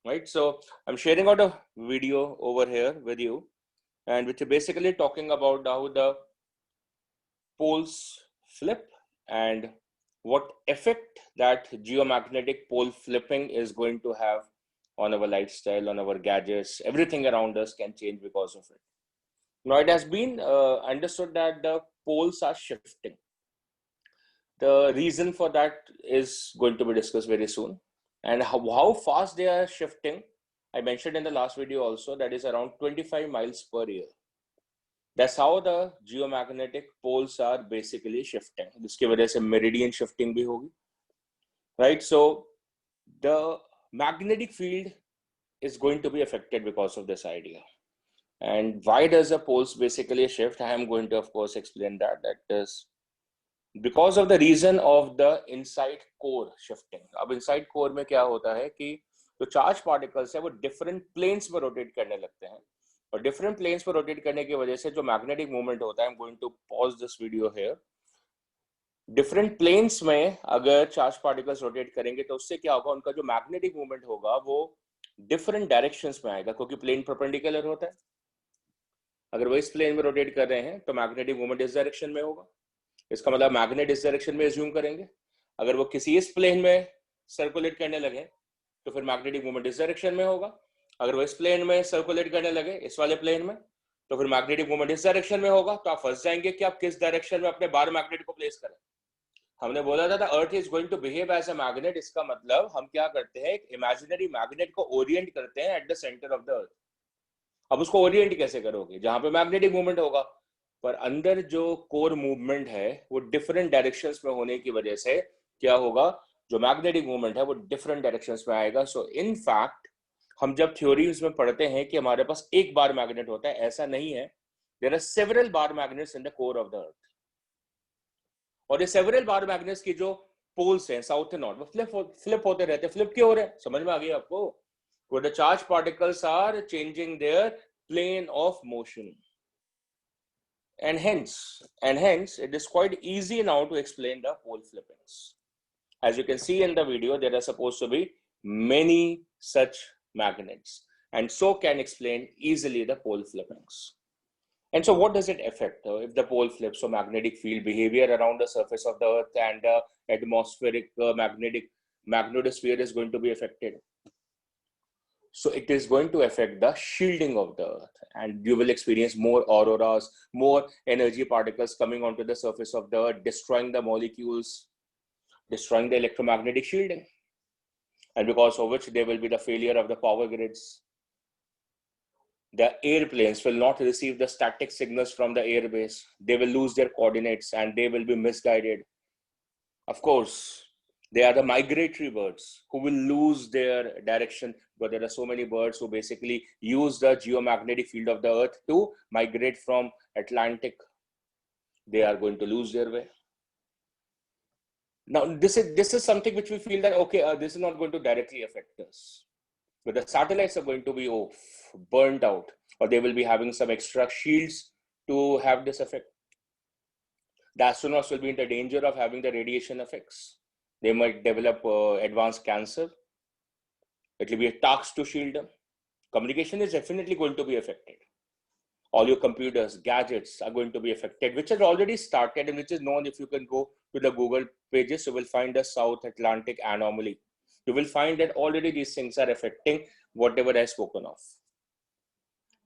right? So I'm sharing out a video over here with you, and which is basically talking about how the poles flip and what effect that geomagnetic pole flipping is going to have on our lifestyle, on our gadgets. Everything around us can change because of it. Now, it has been understood that the poles are shifting. The reason for that is going to be discussed very soon. And how fast they are shifting, I mentioned in the last video also, that is around 25 miles per year. That's how the geomagnetic poles are basically shifting. जिसकी वजह से meridian shifting भी होगी, right? So the magnetic field is going to be affected because of this idea. And why does the poles basically shift? I am going to, of course, explain that. That is because of the reason of the inside core shifting. अब inside core में क्या होता है कि जो charge particles है वो different planes में रोटेट करने लगते हैं, और डिफरेंट प्लेन्स पर रोटेट करने की वजह से जो मैग्नेटिक मूवमेंट होता है, I am going to pause this video here, different planes में अगर चार्ज पार्टिकल्स रोटेट करेंगे तो उससे क्या होगा, उनका जो मैग्नेटिक मूवमेंट होगा वो डिफरेंट डायरेक्शंस में आएगा, क्योंकि प्लेन परपेंडिकुलर होता है. अगर वो इस प्लेन में रोटेट कर रहे हैं तो मैग्नेटिक मूवमेंट इस डायरेक्शन में होगा. इसका मतलब मैग्नेट इस डायरेक्शन में एज्यूम करेंगे. अगर वो किसी इस प्लेन में सर्कुलेट करने लगे तो फिर मैग्नेटिक मूवमेंट इस डायरेक्शन में होगा. अगर वो इस प्लेन में सर्कुलेट करने लगे, इस वाले प्लेन में, तो फिर मैग्नेटिक मूवमेंट इस डायरेक्शन में होगा. तो आप फंस जाएंगे कि आप किस डायरेक्शन में अपने बार मैग्नेट को प्लेस करें. हमने बोला था earth is going to behave as a magnet. इसका मतलब हम क्या करते हैं, एक इमेजिनरी मैग्नेट को ओरिएंट करते हैं at the centre of the अर्थ. अब उसको ओरिएंट कैसे करोगे, जहां पे मैग्नेटिक मूवमेंट होगा, पर अंदर जो कोर मूवमेंट है वो डिफरेंट डायरेक्शंस में होने की वजह से क्या होगा, जो मैग्नेटिक मूवमेंट है वो डिफरेंट डायरेक्शंस में आएगा. सो इन फैक्ट हम जब थ्योरीज में पढ़ते हैं कि हमारे पास एक बार मैग्नेट होता है, ऐसा नहीं है. There are several bar magnets in the core of the earth, और ये सेवरल बार मैग्नेट्स की जो पोल्स हैं साउथ एंड नॉर्थ, वो फ्लिप होते रहते हैं. फ्लिप क्यों हो रहे हैं, समझ में आ गया आपको? वो the charge particles are changing their plane of motion. And hence, it is quite easy now to explain the pole flippings. As you can see in the video, there are supposed to be many such magnets, and so can explain easily the pole flippings. And so what does it affect if the pole flips? So magnetic field behavior around the surface of the earth and the atmospheric magnetic magnetosphere is going to be affected. So it is going to affect the shielding of the earth, and you will experience more auroras, more energy particles coming onto the surface of the earth, destroying the molecules, destroying the electromagnetic shielding, and because of which there will be the failure of the power grids. The airplanes will not receive the static signals from the airbase. They will lose their coordinates and they will be misguided. Of course, they are the migratory birds who will lose their direction, but there are so many birds who basically use the geomagnetic field of the earth to migrate from Atlantic. They are going to lose their way. Now, this is something which we feel that, okay, this is not going to directly affect us. But the satellites are going to be burnt out, or they will be having some extra shields to have this effect. The astronauts will be in the danger of having the radiation effects. They might develop advanced cancer. It will be a task to shield them. Communication is definitely going to be affected. All your computers, gadgets are going to be affected, which has already started and which is known. If you can go to the Google pages, you will find the South Atlantic anomaly. You will find that already these things are affecting whatever I have spoken of.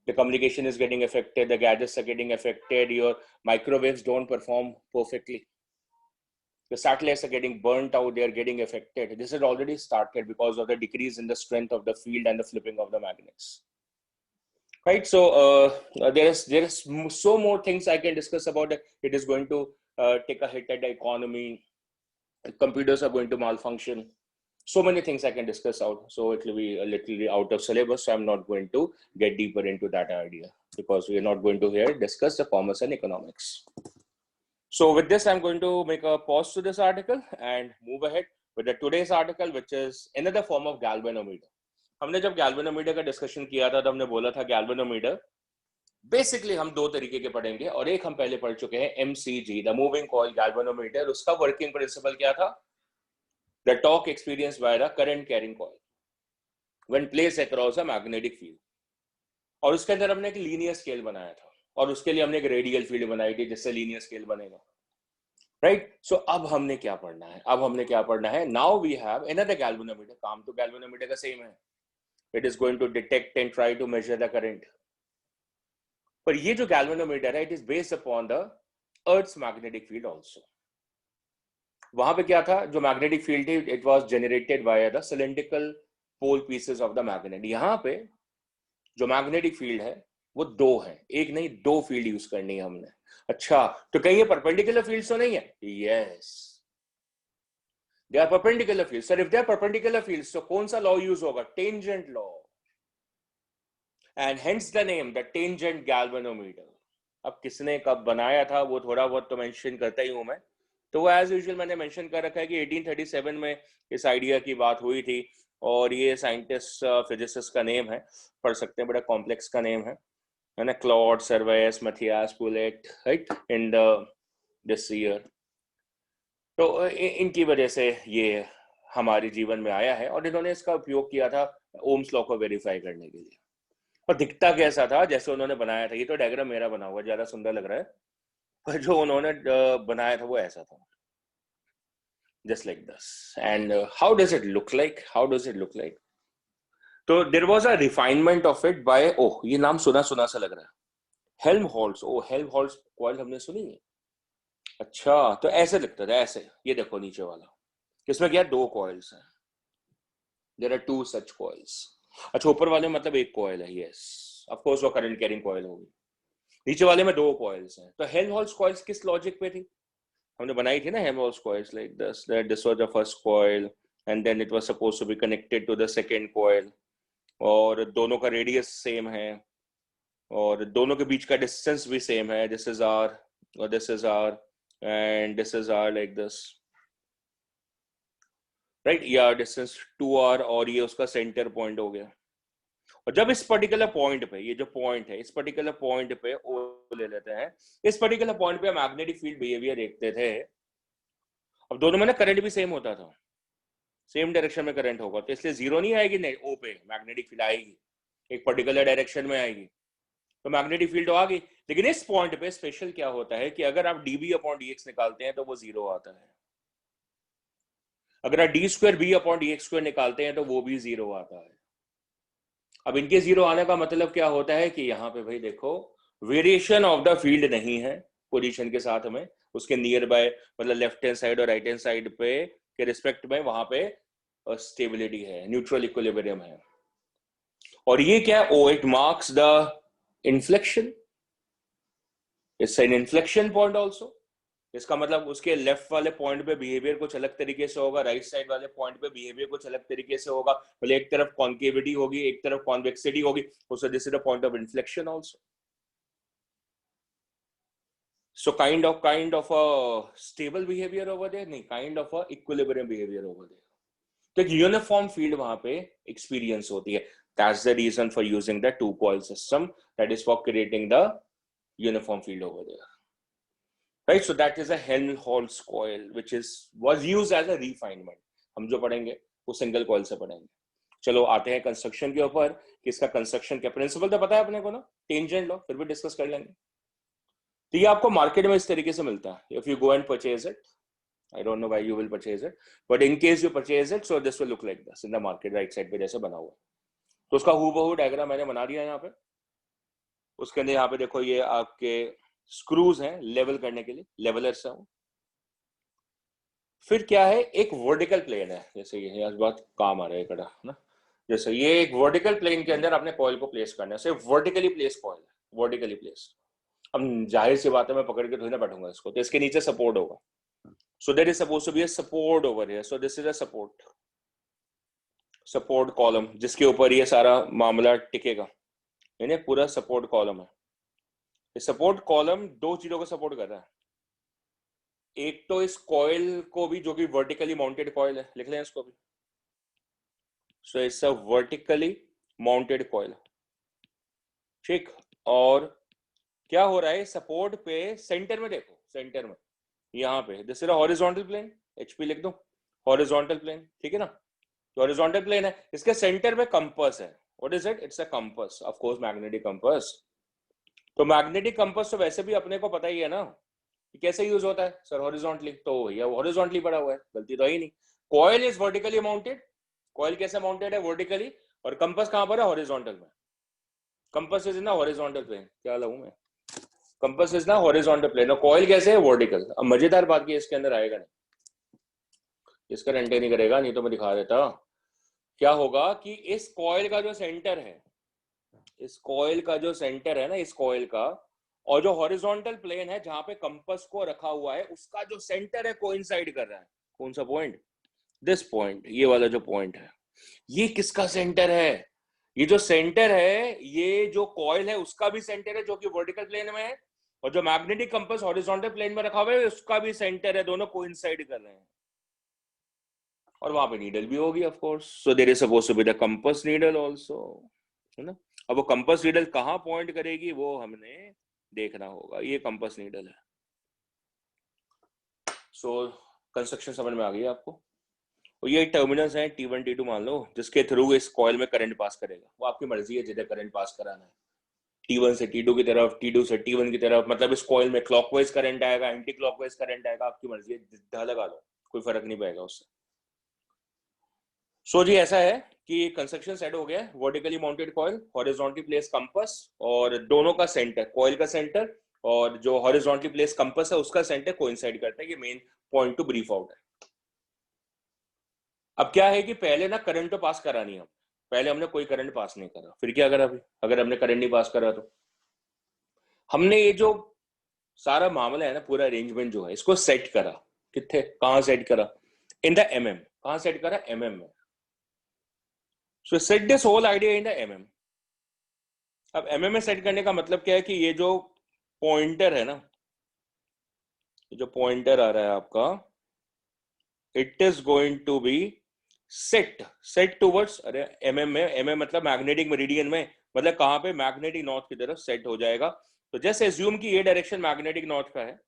The communication is getting affected, the gadgets are getting affected, your microwaves don't perform perfectly. The satellites are getting burnt out, they are getting affected. This has already started because of the decrease in the strength of the field and the flipping of the magnets. Right, so there is so more things I can discuss about it. It is going to take a hit at the economy. Computers are going to malfunction. So many things I can discuss out. So it will be a little out of syllabus. So I'm not going to get deeper into that idea because we are not going to here discuss the commerce and economics. So with this, I'm going to make a pause to this article and move ahead with the today's article, which is another form of galvanometer. हमने जब galvanometer का discussion किया था तो हमने बोला था galvanometer basically हम दो तरीके के पढ़ेंगे, और एक हम पहले पढ़ चुके हैं, MCG, the moving coil galvanometer. उसका वर्किंग प्रिंसिपल क्या था? The torque experience by the current carrying coil. When place across a magnetic field. और उसके अंदर हमने एक लीनियर स्केल बनाया था, और उसके लिए हमने एक रेडियल फील्ड बनाई थी जिससे लीनियर स्केल बनेगा, राइट। सो अब हमने क्या पढ़ना है, now we have another galvanometer. काम तो गैल्वेनोमीटर का सेम है, it is going to detect and try to measure the current. पर ये जो गैल्वेनोमीटर है, it is based upon the earth's magnetic field also. वहां पे क्या था, जो मैग्नेटिक फील्ड थी, it was generated by the cylindrical pole pieces of the magnet. यहाँ पे जो मैग्नेटिक फील्ड है वो दो है, एक नहीं दो फील्ड यूज करनी है हमने। अच्छा, तो कहीं ये परपेंडिकुलर फील्ड तो नहीं है? Yes, they are perpendicular field. Sir if they are perpendicular fields तो कौन सा लॉ यूज होगा? Tangent law, and hence the name the tangent galvanometer. अब किसने कब बनाया था वो थोड़ा बहुत तो मेंशन करता ही हूं मैं, तो वो एज यूजुअल मैंने मेंशन कर रखा है कि 1837 में इस आइडिया की बात हुई थी, और ये साइंटिस्ट फिजिसिस्ट का नेम है, पढ़ सकते हैं, बड़ा कॉम्प्लेक्स का नेम है ना, Claude Servais Mathias Pouillet, right, in the this year. तो इनकी वजह से ये हमारे जीवन में आया है, और इन्होंने इसका उपयोग किया था ओम्स लॉ को वेरीफाई करने के लिए। और दिखता कैसा था जैसे उन्होंने बनाया था, ये तो डायग्राम मेरा बना हुआ ज्यादा सुंदर लग रहा है, पर जो उन्होंने बनाया था वो ऐसा था, just like this. And how does it look like? तो there was a refinement of it by, ओह ये नाम सुना सुना सा लग रहा है, हेल्महोल्ट्ज। ओ हेल्महोल्ट्ज कॉइल हमने सुनी है? अच्छा, तो ऐसे लिखता था, ऐसे, ये देखो नीचे वाला, किसमें क्या दो कॉइल्स हैं, there are two such coils. अच्छा, ऊपर वाले में मतलब एक कॉइल है, यस ऑफ कोर्स वो करंट कैरिंग कॉइल होगी। नीचे वाले में दो कॉइल्स हैं। तो हेल्महोल्ट्ज कॉइल्स किस लॉजिक पे थी? हमने बनाई थी ना Helmholtz coils, like this, that this was the first coil and then it was supposed to be connected to the second coil, और दोनों का रेडियस सेम है, और दोनों के बीच का डिस्टेंस भी सेम है, दिस इज आर और this is R and this is R, like this, right, या डिस्टेंस 2r, और ये उसका सेंटर पॉइंट हो गया। और जब इस पर्टिकुलर पॉइंट पे, ये जो पॉइंट है, इस पर्टिकुलर पॉइंट पे ओ ले लेते हैं, इस पर्टिकुलर पॉइंट पे मैग्नेटिक फील्ड बिहेवियर देखते थे। अब दोनों में ना करंट भी सेम होता था, सेम डायरेक्शन में करंट होगा, तो इसलिए जीरो नहीं आएगी, नहीं ओ पे मैग्नेटिक फील्ड आएगी, एक पर्टिकुलर डायरेक्शन में आएगी, तो मैग्नेटिक फील्ड तो आ गई। लेकिन इस पॉइंट पे स्पेशल क्या होता है कि अगर आप dB अपॉन dx निकालते हैं तो वो जीरो आता है, अगर आप d square b upon dx square निकालते हैं तो वो भी जीरो आता है। अब इनके जीरो आने का मतलब क्या होता है कि यहाँ पे भाई देखो, वेरिएशन ऑफ द फील्ड नहीं है पोजीशन के साथ में, उसके नियर बाय, मतलब लेफ्ट हैंड साइड और राइट हैंड साइड पे के रिस्पेक्ट में वहां पे स्टेबिलिटी है, न्यूट्रल इक्विलिब्रियम है। और ये क्या, oh it marks the inflection, it's an inflection point also. इसका मतलब उसके लेफ्ट वाले पॉइंट पे बिहेवियर कुछ अलग तरीके से होगा, राइट साइड वाले पॉइंट पे बिहेवियर कुछ अलग तरीके से होगा, मतलब एक तरफ कॉन्केविटी होगी, एक तरफ कॉन्वेक्सिटी होगी, so this is the point of inflection also. So kind of a stable behavior over there, नहीं, kind of a equilibrium behavior over there. तो एक यूनिफॉर्म फील्ड वहां पे एक्सपीरियंस होती है, that's the reason for using the two coil system, that is for creating the uniform field over there. Right, so that is a Helmholtz coil which was used as a refinement. हम जो पढ़ेंगे वो single coil से पढ़ेंगे। चलो आते हैं construction के ऊपर, कि इसका कंस्ट्रक्शन क्या, प्रिंसिपल तो पता है अपने को ना, टेंजेंट लॉ, फिर भी डिस्कस कर लेंगे। तो ये आपको मार्केट में इस तरीके से मिलता है, if you go and purchase it, I don't know why you will purchase it, but in case you purchase it, so this will look like this in the market, right side पे जैसे बना हुआ है। तो उसका हूबहू diagram मैंने बना दिया यहाँ पे। उसके अंदर यहाँ पे देखो, ये आपके स्क्रूज हैं लेवल करने के लिए, लेवलर्स हैं। फिर क्या है, एक वर्टिकल प्लेन है, जैसे ये बहुत काम आ रहा है कड़ा ना, जैसे ये एक वर्टिकल प्लेन के अंदर अपने कॉइल को प्लेस करना है, सिर्फ वर्टिकली प्लेस कॉइल है, वर्टिकली प्लेस। अब जाहिर सी बात है, मैं पकड़ के थोड़ी ना बैठूंगा इसको, तो इसके नीचे सपोर्ट होगा, so there is supposed to be a support over here, so this is a support column, जिसके ऊपर ये सारा मामला टिकेगा, यानी पूरा सपोर्ट कॉलम है। ये सपोर्ट कॉलम दो चीजों को सपोर्ट कर रहा है, एक तो इस कॉइल को भी, जो कि वर्टिकली माउंटेड कॉइल है, लिख लें इसको भी, so it's a vertically mounted coil, ठीक। और क्या हो रहा है, सपोर्ट पे सेंटर में देखो, सेंटर में यहाँ पे this is a horizontal plane, HP लिख दो, हॉरिजॉन्टल प्लेन, ठीक है ना। हॉरिजॉन्टल प्लेन है, इसके सेंटर में कंपास है. What is it? It's a compass, of course magnetic compass. तो मैग्नेटिक कंपास तो वैसे भी अपने को पता ही है ना कि कैसे यूज होता है सर, हॉरिजॉन्टली. तो ये हॉरिजॉन्टली पड़ा हुआ है, गलती तो है ही नहीं. Coil is vertically mounted. Coil कैसे माउंटेड है? वर्टिकली. और कंपास कहां पर है? हॉरिजॉन्टल में. कंपास इज ना हॉरिजॉन्टल प्लेन. क्या लाऊं मैं? कंपास इज ना हॉरिजॉन्टल प्लेन. और कॉइल कैसे है? वर्टिकल. अब मजेदार बात की इसके अंदर आएगा नहीं, इसका एंटर नहीं करेगा, नहीं तो मैं दिखा देता. क्या होगा कि इस कॉइल का जो सेंटर है, इस कॉइल का जो सेंटर है ना, इस कॉइल का, और जो हॉरिजॉन्टल प्लेन है जहां पे कंपास को रखा हुआ है, उसका जो सेंटर है कोइंसाइड कर रहा है. कौन सा पॉइंट? दिस पॉइंट, ये वाला जो पॉइंट है. ये किसका सेंटर है? ये जो सेंटर है, ये जो कॉइल है उसका भी सेंटर है जो कि वर्टिकल प्लेन में है, और जो मैग्नेटिक कंपास हॉरिजॉन्टल प्लेन में रखा हुआ है उसका भी सेंटर है. दोनों कोइंसाइड कर रहे हैं. और वहां पे नीडल भी होगी of course. So there is supposed to be the compass needle also, है ना. अब वो कंपास नीडल कहां पॉइंट करेगी वो हमने देखना होगा. ये कंपास नीडल है. सो कंस्ट्रक्शन समझ में आ गई आपको. और ये टर्मिनल्स हैं T1 T2 मान लो, जिसके थ्रू इस कॉइल में करंट पास करेगा. वो आपकी मर्जी है जिधर करंट पास कराना है. T1 से T2 की तरफ, T2 से T1 की तरफ. मतलब इस कॉइल में क्लॉकवाइज करंट आएगा, एंटी क्लॉकवाइज करंट आएगा, आपकी मर्जी है, जितना लगा लो, कोई फर्क नहीं पड़ेगा उससे. सो जी ऐसा है कि कंस्ट्रक्शन सेट हो गया. Vertically mounted coil, horizontally place compass, और दोनों का सेंटर, कॉइल का सेंटर और जो हॉरिजॉन्टली प्लेस कंपास है उसका सेंटर कोइंसाइड करता है. ये main point two brief out है. अब क्या है कि पहले ना करंट तो पास करा नहीं, हम पहले हमने कोई करंट पास नहीं करा. फिर क्या करा? अभी अगर हमने करंट नहीं पास करा तो हमने ये जो सारा मामला है ना, पूरा अरेंजमेंट जो है, इसको सेट करा. कितने, कहां सेट करा? In the MM. कहां सेट करा? MM में. So set this whole idea in the MM. अब MM में सेट करने का मतलब क्या है कि ये जो पॉइंटर है ना, ये जो पॉइंटर आ रहा है आपका, it is going to be set towards, अरे MM में, MM मतलब मैग्नेटिक मेरिडियन में, मतलब कहां पे? मैग्नेटिक नॉर्थ की तरफ सेट हो जाएगा. तो जैसे एज्यूम कि ये डायरेक्शन मैग्नेटिक नॉर्थ का है,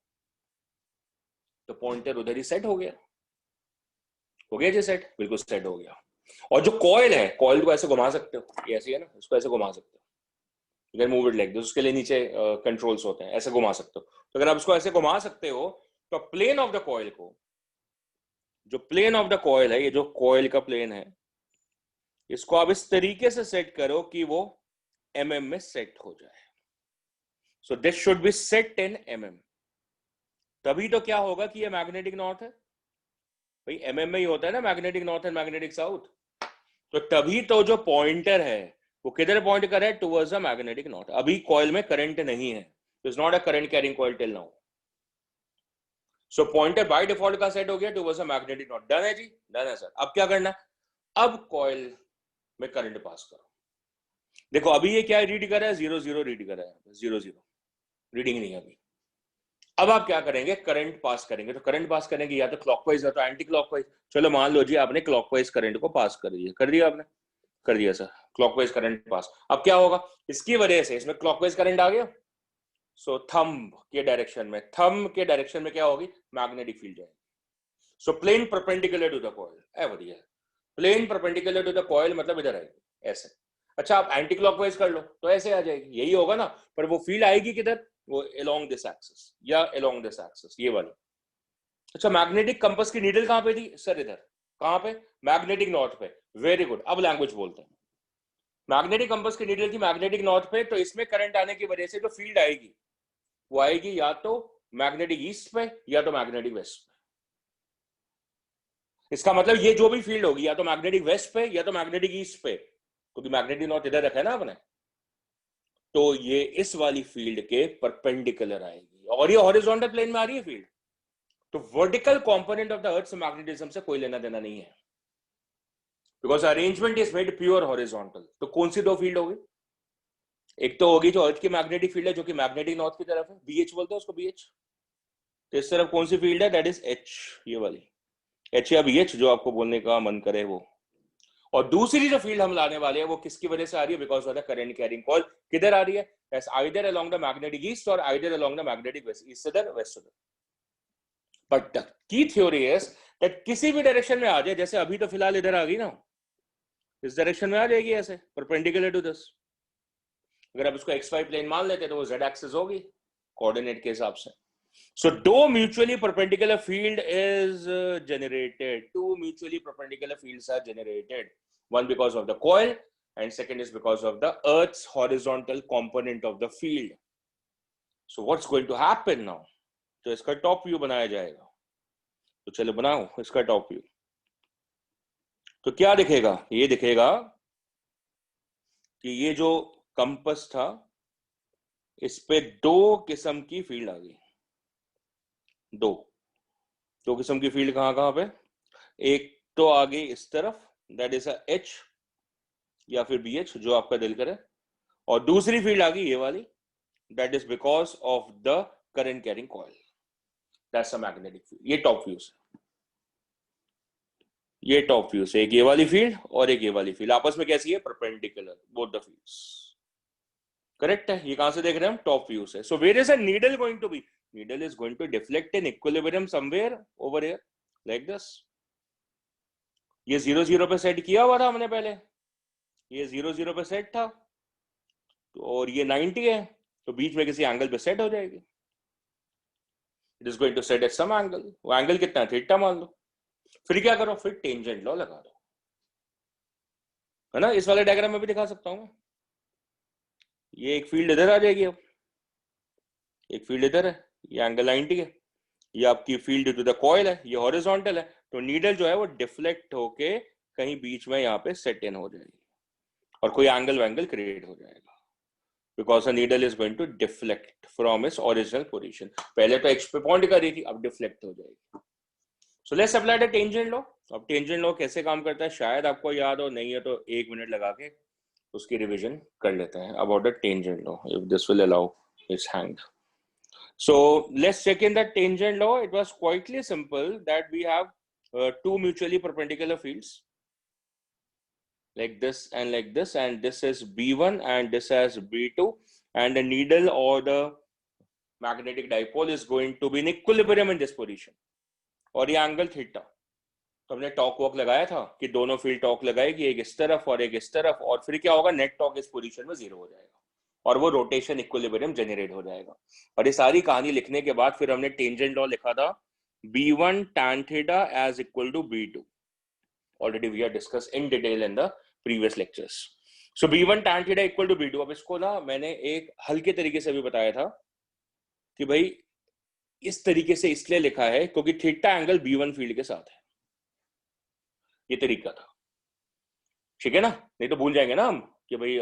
तो पॉइंटर उधर ही सेट हो गया. हो गया जी सेट, बिल्कुल सेट हो गया. और जो कॉइल है, कॉइल को ऐसे घुमा सकते हो, ये ऐसी है ना, इसको ऐसे घुमा सकते हो. You can move it like this. उसके लिए नीचे कंट्रोल्स होते हैं, ऐसे घुमा सकते हो. तो अगर आप उसको ऐसे घुमा सकते हो, तो प्लेन ऑफ द कॉइल को, जो प्लेन ऑफ द कॉइल है, ये जो कॉइल का प्लेन है, इसको आप इस तरीके से सेट करो कि वो MM में सेट हो जाए. So this should be set in MM. तभी तो क्या होगा कि ये मैग्नेटिक नॉर्थ है भाई. MM में ही होता है ना magnetic north and magnetic south. तो तभी तो जो पॉइंटर है वो किधर पॉइंट कर रहा है? Towards the magnetic north. अभी कॉइल में करंट नहीं है, is not a current carrying coil till now. So pointer by default का सेट हो गया towards the magnetic north. Done है जी, डन है सर. अब क्या करना है? अब कॉइल में करंट पास करो. देखो अभी ये क्या रीड कर रहा है? 0 0 रीड कर रहा है, 0 0 रीडिंग नहीं है अभी. अब आप क्या करेंगे? करंट पास करेंगे. तो करंट पास करेंगे या तो क्लॉकवाइज या तो एंटी क्लॉकवाइज. चलो मान लो जी आपने क्लॉकवाइज करंट को पास कर दिया. कर दिया आपने? कर दिया सर, क्लॉकवाइज करंट पास. अब क्या होगा? इसकी वजह से इसमें क्लॉकवाइज करंट आ गया. सो थंब के डायरेक्शन में, थंब के डायरेक्शन में क्या होगी? मैग्नेटिक फील्ड जाएगी. So plane perpendicular to the coil. है बढ़िया. Plane perpendicular to the coil मतलब इधर आएगी ऐसे. अच्छा आप एंटी क्लॉकवाइज कर लो तो ऐसे आ जाएगी. यही होगा ना. पर वो फील्ड आएगी किधर? वो along this axis या along this axis, ये वाली. अच्छा मैग्नेटिक कंपास की नीडल कहां पे थी सर? इधर. कहां पे? मैग्नेटिक नॉर्थ पे. Very good. अब लैंग्वेज बोलते हैं. मैग्नेटिक कंपास की नीडल थी मैग्नेटिक नॉर्थ पे. तो इसमें करंट आने की वजह से जो फील्ड आएगी वो आएगी या तो मैग्नेटिक ईस्ट पे या तो मैग्नेटिक वेस्ट पे. इसका मतलब ये जो भी फील्ड होगी या तो मैग्नेटिक वेस्ट पे या तो मैग्नेटिक ईस्ट पे, क्योंकि मैग्नेटिक नॉर्थ इधर रखा है ना आपने. तो ये इस वाली फील्ड के परपेंडिकुलर आएगी और ये हॉरिजॉन्टल प्लेन में आ रही है फील्ड. तो वर्टिकल कंपोनेंट ऑफ द अर्थ से मैग्नेटिज्म से कोई लेना देना नहीं है, because arrangement is made pure horizontal. तो कौन सी दो फील्ड होगी? एक तो होगी जो अर्थ की मैग्नेटिक फील्ड है जो कि मैग्नेटिक नॉर्थ की तरफ है, BH बोलते हैं उसको, BH. तो इस तरफ कौन सी फील्ड है? दैट इज H, ये वाली H या BH जो आपको बोलने का मन करे वो. और दूसरी जो फील्ड हम लाने वाले हैं वो किसकी वजह से आ रही है? Because of the current carrying coil. किधर आ रही है? Either along the magnetic east और either along the magnetic west. East उधर, वेस्ट उधर. But the key theory is that किसी भी डायरेक्शन में आ जाए. जैसे अभी तो फिलहाल इधर आ गई ना, इस डायरेक्शन में आ जाएगी ऐसे परपेंडिकुलर टू दिस। अगर आप इसको XY प्लेन मान लेते तो वो Z एक्सिस होगी कोऑर्डिनेट के हिसाब से। So though mutually perpendicular field is generated, two mutually perpendicular fields are generated, one because of the coil and second is because of the Earth's horizontal component of the field. So what's going to happen now? तो इसका top view बनाया जाएगा, तो चलो बनाओ इसका top view. तो क्या दिखेगा? ये दिखेगा कि ये जो कंपस था इस पे दो किस्म की फील्ड आ गई, दो किस्म की फील्ड कहां कहां पे? एक तो आ गई इस तरफ, दैट इज अ H या फिर BH जो आपका दिल करे, और दूसरी फील्ड आ गई ये वाली, that is because of the current carrying coil, that's a magnetic field. ये टॉप व्यू से, ये टॉप व्यू से एक ये वाली फील्ड और एक ये वाली फील्ड आपस में कैसी है? Perpendicular, both the fields. Correct है? ये कहां से देख रहे हैं हम? टॉप व्यू से। So where is a needle going to be? Needle is going to deflect in equilibrium somewhere over here like this. ये 0 0 पे सेट किया हुआ था हमने पहले, ये 0 0 पे सेट था, और ये 90 है, तो बीच में किसी एंगल पे सेट हो जाएगी। It is going to set at some angle. वो एंगल कितना है? थीटा मान लो। फिर क्या करो? फिर टेंजेंट लॉ लगा दो, है ना? इस वाले डायग्राम में भी दिखा सकता हूं। ये एक फील्ड इधर आ जाएगी, अब एक फील्ड इधर है, ये एंगल 90 है, ये आपकी फील्ड टू द कॉइल है, ये हॉरिजॉन्टल है, तो नीडल जो है वो डिफ्लेक्ट होके कहीं बीच में यहाँ पे सेट इन हो जाएगी और कोई एंगल वैंगल क्रिएट हो जाएगा, because the needle is going to deflect from its original position. पहले तो एक्स पे पॉइंट कर रही थी, अब डिफ्लेक्ट हो जाएगी। So let's apply the tangent law. अब टेंजेंट लॉ कैसे काम करता है शायद आपको याद हो, नहीं है तो 1 मिनट लगा के उसकी रिविजन कर लेते हैं about the tangent law, if this will allow it's hand. So let's check in the tangent law. It was quietly simple that we have two mutually perpendicular fields like this, and this is B1 and this is B2, and the needle or the magnetic dipole is going to be in equilibrium in this position, और ये angle theta. तो हमने talk walk लगाया था कि दोनों field talk लगाएगी, एक इस तरफ और एक इस तरफ, और फिर क्या होगा? नेट टॉक इस पोजीशन में 0 हो जाएगा और वो रोटेशन इक्विलिब्रियम जनरेट हो जाएगा। और ये सारी कहानी लिखने के बाद फिर हमने टेंजेंट लॉ लिखा था, B1 tan theta as equal to B2. Already we have discussed in detail in the previous lectures. So B1 tan theta equal to B2. अब इसको ना मैंने एक हल्के तरीके से भी बताया था कि भाई इस तरीके से इसलिए लिखा है क्योंकि थीटा एंगल B1 फील्ड के साथ है, ये तरीका था, ठीक है ना? नहीं तो भूल जाएंगे ना हम कि भाई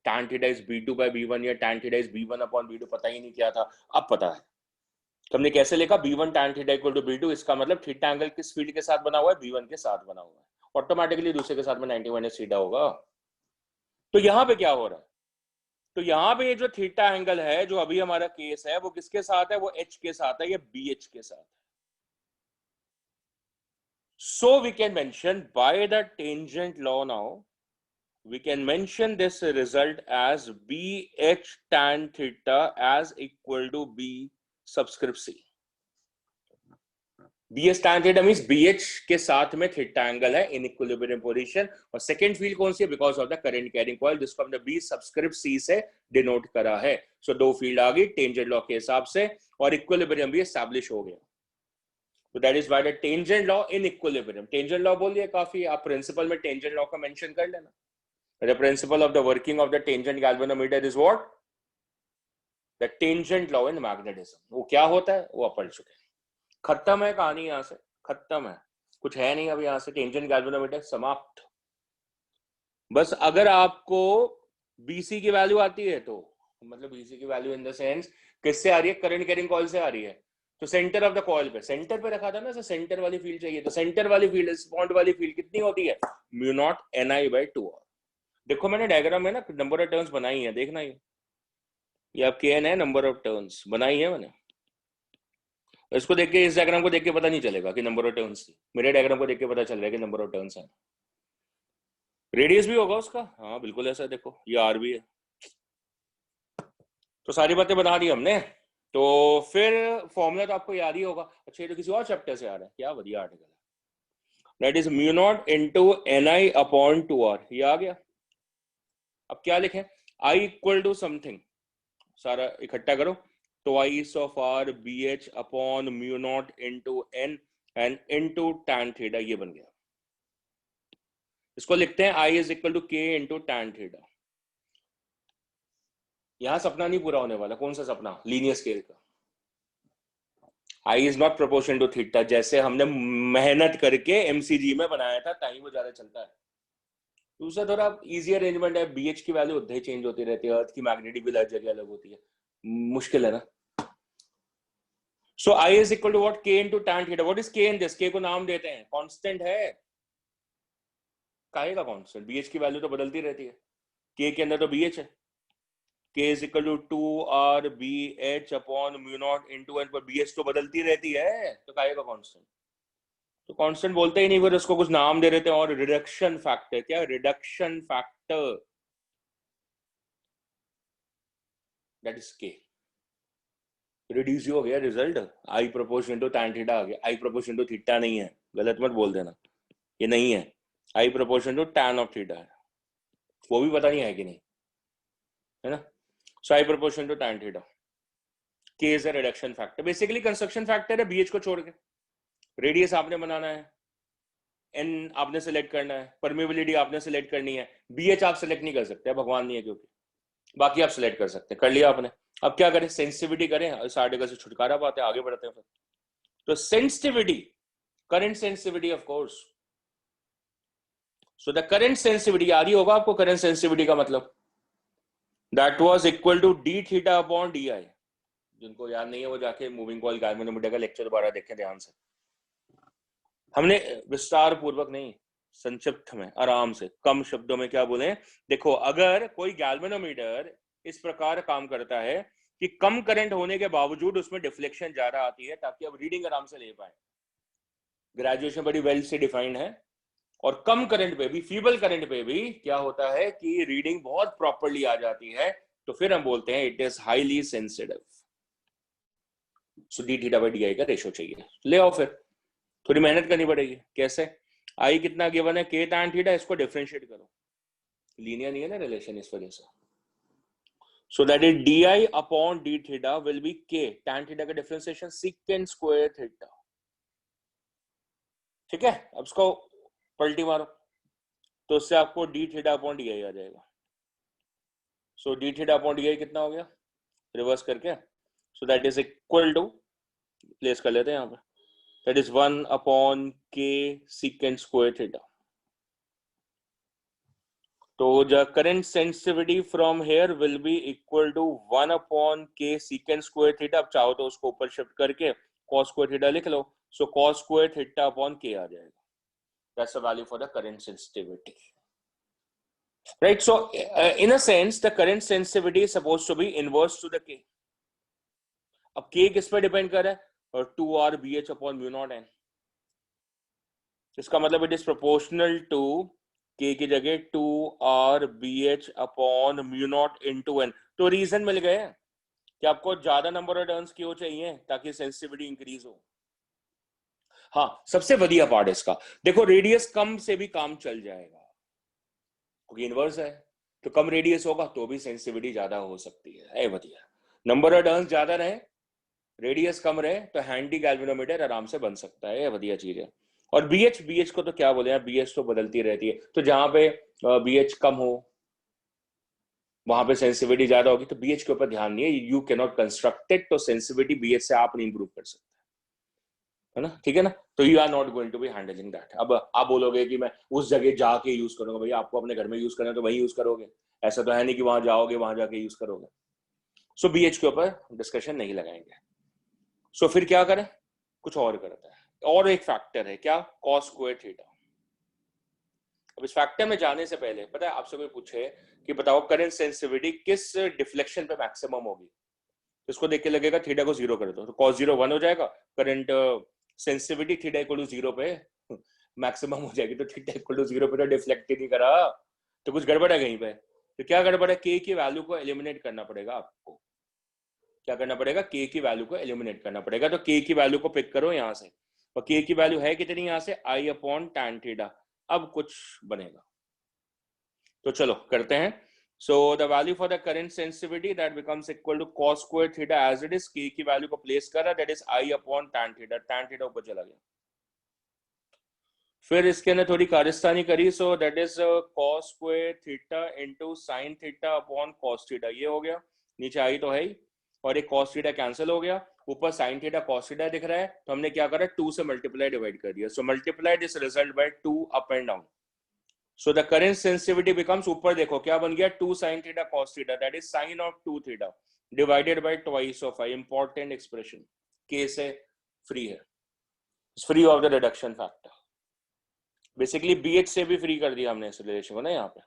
tan theta is B2 by B1 या tan theta is B1 upon B2, पता ही नहीं क्या था, अब पता है। तो हमने कैसे लिखा? B1 tan theta equal to B2, इसका मतलब थीटा एंगल किस फील्ड के साथ बना हुआ है? B1 के साथ बना हुआ है, ऑटोमेटिकली दूसरे के साथ में 90 माइनस थीटा होगा। तो यहाँ पे क्या हो रहा है? तो यहाँ पे ये जो थीटा एंगल है जो अभी हमारा केस है वो किसके साथ है? वो H के साथ है, ये BH के साथ है। So we can mention by the tangent law now, we can mention this result as BH tan theta as equal to B subscript C. BH tan theta means BH के साथ में थीटा एंगल है in equilibrium position, और second field कौन सी है? Because of the current carrying coil, जिसको हमने B subscript C से डिनोट करा है। सो दो फील्ड आ गई टेंजेंट लॉ के हिसाब से और इक्विलिब्रियम भी एस्टैब्लिश हो गया। So that is why the tangent law in equilibrium. Tangent law बोलिए काफी, आप प्रिंसिपल में tangent law का मेंशन कर लेना। The principle of the working of the tangent galvanometer is what? The tangent law in magnetism. वो क्या होता है वो आप पढ़ चुके हैं, खत्म है कहानी, यहाँ से खत्म है, कुछ है नहीं अब यहाँ से। टेंजेंट गैल्वेनोमीटर समाप्त। बस अगर आपको BC की वैल्यू आती है तो, मतलब BC की वैल्यू इन द सेंस किससे आ रही है? करंट कैरिंग कॉइल से आ रही है, तो सेंटर ऑफ द कॉइल पे, सेंटर पे रखा था ना, सेंटर वाली फील्ड चाहिए, तो सेंटर वाली फील्ड, स्पॉट वाली फील्ड कितनी होती है? Mu not Ni/2। देखो मैंने डायग्राम में ना नंबर ऑफ टर्न्स बनाई है, देखना ये आप Kn है, नंबर ऑफ टर्न्स बनाई है मैंने। इसको देख के, इस डायग्राम को देख के पता नहीं चलेगा कि नंबर ऑफ टर्न्स थी, मेरे डायग्राम को देख के पता चल रहा है कि नंबर ऑफ टर्न्स है। रेडियस भी होगा उसका, हाँ बिल्कुल ऐसा, देखो ये R भी है। तो सारी बातें बता दी हमने, तो फिर फॉर्मूला तो आपको याद ही होगा। अच्छा ये तो किसी और चैप्टर से आ रहा है, क्या बढ़िया आर्टिकल है। That is mu naught into NI upon 2R। ये आ गया। अब क्या लिखें, I इक्वल टू समथिंग, सारा इकट्ठा करो, twice of R BH upon mu naught into N and into tan theta. ये बन गया। इसको लिखते हैं I is equal to K into tan theta. यहां सपना नहीं पूरा होने वाला। कौन सा सपना? लीनियर स्केल का। I is not proportion to theta, जैसे हमने मेहनत करके MCG में बनाया था, ताई वो ज्यादा चलता है। दूसरा थोड़ा इजी अरेंजमेंट है, BH की वैल्यू उधर ही चेंज होती रहती है, अर्थ की मैग्नेटिक भी हर जगह अलग होती है, मुश्किल है ना। So I is equal to what? K into tan theta. What is K in this? K को नाम देते हैं, कांस्टेंट है। काहे का कांस्टेंट? BH की वैल्यू तो बदलती रहती है, K के अंदर तो BH है। K is equal to 2R BH upon mu naught into N, पर BH तो बदलती रहती है, तो काहे का कांस्टेंट? तो कांस्टेंट बोलते ही नहीं, फिर उसको कुछ नाम दे देते हैं। और रिडक्शन फैक्टर, क्या reduction factor, that is K। Reduce हो गया result, I proportion to tan theta आ गया। I प्रोपोर्शन टू थीटा नहीं है, गलत मत बोल देना, ये नहीं है। I proportion to tan of theta है, वो भी पता नहीं है कि नहीं, है ना। So I proportion to tan theta. K is a reduction factor, basically construction factor है BH को छोड़ के। रेडियस आपने बनाना है, N आपने सेलेक्ट करना है, परमेबिलिटी आपने सेलेक्ट करनी है। BH आप सेलेक्ट नहीं कर सकते, भगवान नहीं है क्योंकि, बाकी आप सेलेक्ट कर सकते हैं। कर लिया आपने, अब क्या करें? सेंसिटिविटी करें, इस आर्टिकल से छुटकारा पाते हैं, आगे बढ़ते हैं। तो sensitivity, current sensitivity of course. So the current sensitivity, याद ही होगा आपको करंट सेंसिटिविटी का मतलब, that was equal to d theta upon di। जिनको याद नहीं है वो जाके मूविंग कॉइल गैल्वेनोमीटर का लेक्चर दोबारा देखें ध्यान से। हमने विस्तार पूर्वक नहीं, संक्षिप्त में, आराम से, कम शब्दों में क्या बोले। देखो, अगर कोई गैल्वेनोमीटर इस प्रकार काम करता है कि कम करंट होने के बावजूद उसमें डिफ्लेक्शन ज्यादा आती है, ताकि अब रीडिंग आराम से ले पाए। ग्रेजुएशन बड़ी वेल से डिफाइंड है, और कम करंट पे भी, फीबल करंट पे भी क्या होता है कि रीडिंग बहुत प्रॉपरली आ जाती है, तो फिर हम बोलते हैं it is highly sensitive. So D theta by D I का रेशो चाहिए, ले आओ फिर, थोड़ी मेहनत करनी पड़ेगी। कैसे? आई कितना गिवन है? K tan थीटा, इसको डिफरेंशिएट करो, लीनियर नहीं है ना रिलेशन, इस वजह से। सो that is di upon d theta will be K tan theta का डिफरेंशिएशन सीकेंट स्क्वायर थीटा। ठीक है, अब इसको पलटी मारो, तो उससे आपको d थीटा अपॉन di आ जाएगा। So d theta upon di कितना हो गया, रिवर्स करके? So that is equal to, place कर लेते हैं यहाँ पे, that is 1 upon K secant square theta. So the current sensitivity from here will be equal to 1 upon K secant square theta. अब चाहो तो उसको ऊपर शिफ्ट करके cos square theta लिख लो, so cos square theta upon K आ जाएगा। That's the value for the current sensitivity, right? So in a sense the current sensitivity is supposed to be inverse to the K. अब K किस पे depend कर रहा है? और 2R BH upon mu naught N। इसका मतलब it is proportional to K की जगह 2R BH upon mu naught into N। तो रीजन मिल गए कि आपको ज्यादा नंबर ऑफ टर्न्स क्यों चाहिए, ताकि सेंसिटिविटी इंक्रीज हो। हाँ, सबसे बढ़िया पार्ट इसका देखो, रेडियस कम से भी काम चल जाएगा, क्योंकि इनवर्स है, तो कम रेडियस होगा तो भी सेंसिटिविटी ज्यादा हो सकती है। बढ़िया, नंबर ऑफ टर्न्स ज्यादा रहे, रेडियस कम रहे, तो हैंडी गैल्वेनोमीटर आराम से बन सकता है, बढ़िया चीज है। और BH को तो क्या बोले यार, BH तो बदलती रहती है, तो जहां पे BH कम हो वहां पे सेंसिटिविटी ज्यादा होगी, तो BH के ऊपर ध्यान नहीं है, you can not construct it, तो सेंसिटिविटी BH से आप नहीं इंप्रूव कर सकते, है ना। ठीक है ना, तो you are not going to be handling that. अब आप बोलोगे कि मैं उस जगह जाके यूज करूंगा, भैया आपको अपने घर में यूज करना है तो वही यूज करोगे, ऐसा तो है नहीं कि वहां जाओगे वहां जाके यूज करोगे। सो BH के ऊपर डिस्कशन नहीं लगाएंगे। सो फिर क्या करें, कुछ और करता है, और एक फैक्टर है क्या, cos स्क्वायर थीटा। अब इस फैक्टर में जाने से पहले पता है, आपसे कोई पूछे कि बताओ करंट सेंसिटिविटी किस डिफ्लेक्शन पे मैक्सिमम होगी, इसको देख के लगेगा थीटा को 0 कर दो, तो cos 0 1 हो जाएगा, current sensitivity theta equal to 0 पे मैक्सिमम हो जाएगी, तो थीटा इक्वल टू 0 पे तो डिफ्लेक्ट ही नहीं करा, तो कुछ गड़बड़ है कहीं पे। तो क्या गड़बड़ है, K की वैल्यू को एलिमिनेट करना पड़ेगा आपको। क्या करना पड़ेगा, K की वैल्यू को एलिमिनेट करना पड़ेगा, तो K की वैल्यू को पिक करो यहां से, और k की वैल्यू है कितनी यहां से I अपॉन tan थीटा। अब कुछ बनेगा तो चलो करते हैं। So the value for the current sensitivity that becomes equal to cos square theta as it is, k की वैल्यू को प्लेस कर रहा, that is I upon tan theta, tan theta ऊपर चला गया। फिर इसके अंदर थोड़ी कारस्तानी करी, so that is cos square theta into sin theta upon cos theta, ये हो गया, नीचे I तो है ही, और एक cos theta कैंसिल हो गया, ऊपर sin theta cos theta दिख रहा है, तो हमने क्या करा 2 से मल्टीप्लाई डिवाइड कर दिया, so multiply this result by 2 up and down. So the current sensitivity becomes, ऊपर देखो क्या बन गया 2 sin theta cos theta, that is sin of 2 theta divided by twice of I, important expression, k से free है, free of the reduction factor, basically bh से भी free कर दिया हमने इस रिलेशन को ना यहाँ पे,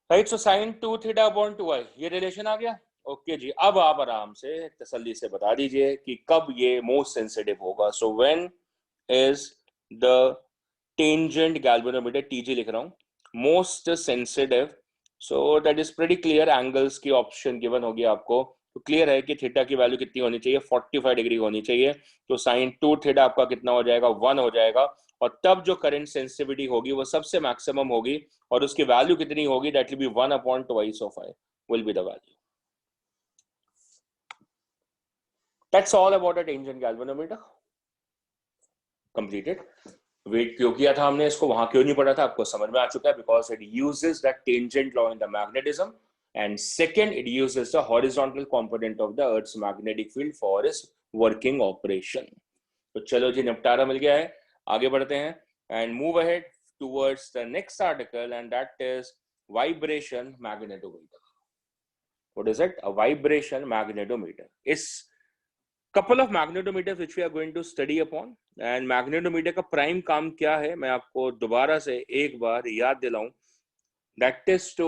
राइट। सो sin 2 theta upon 2i, ये रिलेशन आ गया। ओके जी, अब आप आराम से तसल्ली से बता दीजिए कि कब ये मोस्ट सेंसिटिव होगा। So when is the tangent galvanometer, TG लिख रहा हूं, most sensitive. So that is pretty clear, angles की ऑप्शन गिवन होगी आपको, तो क्लियर है कि थीटा की वैल्यू कितनी होनी चाहिए 45 डिग्री होनी चाहिए, तो sin 2 थीटा आपका कितना हो जाएगा 1 हो जाएगा, और तब जो करंट सेंसिटिविटी होगी वो सबसे मैक्सिमम होगी, और उसकी वैल्यू कितनी होगी, that will be 1 upon twice of I will be the value. That's all about a tangent galvanometer. Completed. Wait क्यों किया था हमने इसको, वहां क्यों नहीं पढ़ा था, आपको समझ में आ चुका है, because it uses the tangent law in the magnetism, and second it uses the horizontal component of the earth's magnetic field for its working operation. तो चलो जी, निपटारा मिल गया है, आगे बढ़ते हैं and move ahead towards the next article, and that is vibration magnetometer. What is it? A vibration magnetometer. इस couple of magnetometers which we are going to study upon, and magnetometer का प्राइम काम क्या है मैं आपको दोबारा से एक बार याद दिलाऊं, that is to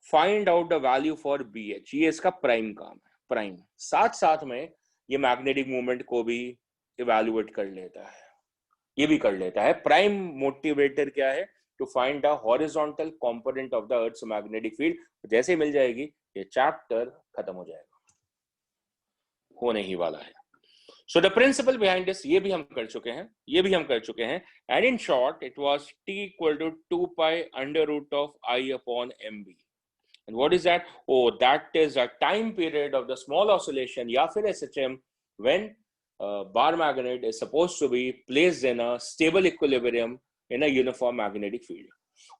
find out the value for BH, ये इसका प्राइम काम है। प्राइम साथ साथ में ये मैग्नेटिक मूवमेंट को भी इवेल्युएट कर लेता है, ये भी कर लेता है। प्राइम मोटिवेटर क्या है? To find the horizontal component of the earth's magnetic field. जैसे मिल जाएगी ये चैप्टर खत्म हो जाएगा, होने ही वाला है। So the principle behind this, ये भी हम कर चुके हैं, and in short it was t equal to 2 pi under root of I upon mb, and what is that? Oh that is a time period of the small oscillation या फिर SHM when bar magnet is supposed to be placed in a stable equilibrium in a uniform magnetic field,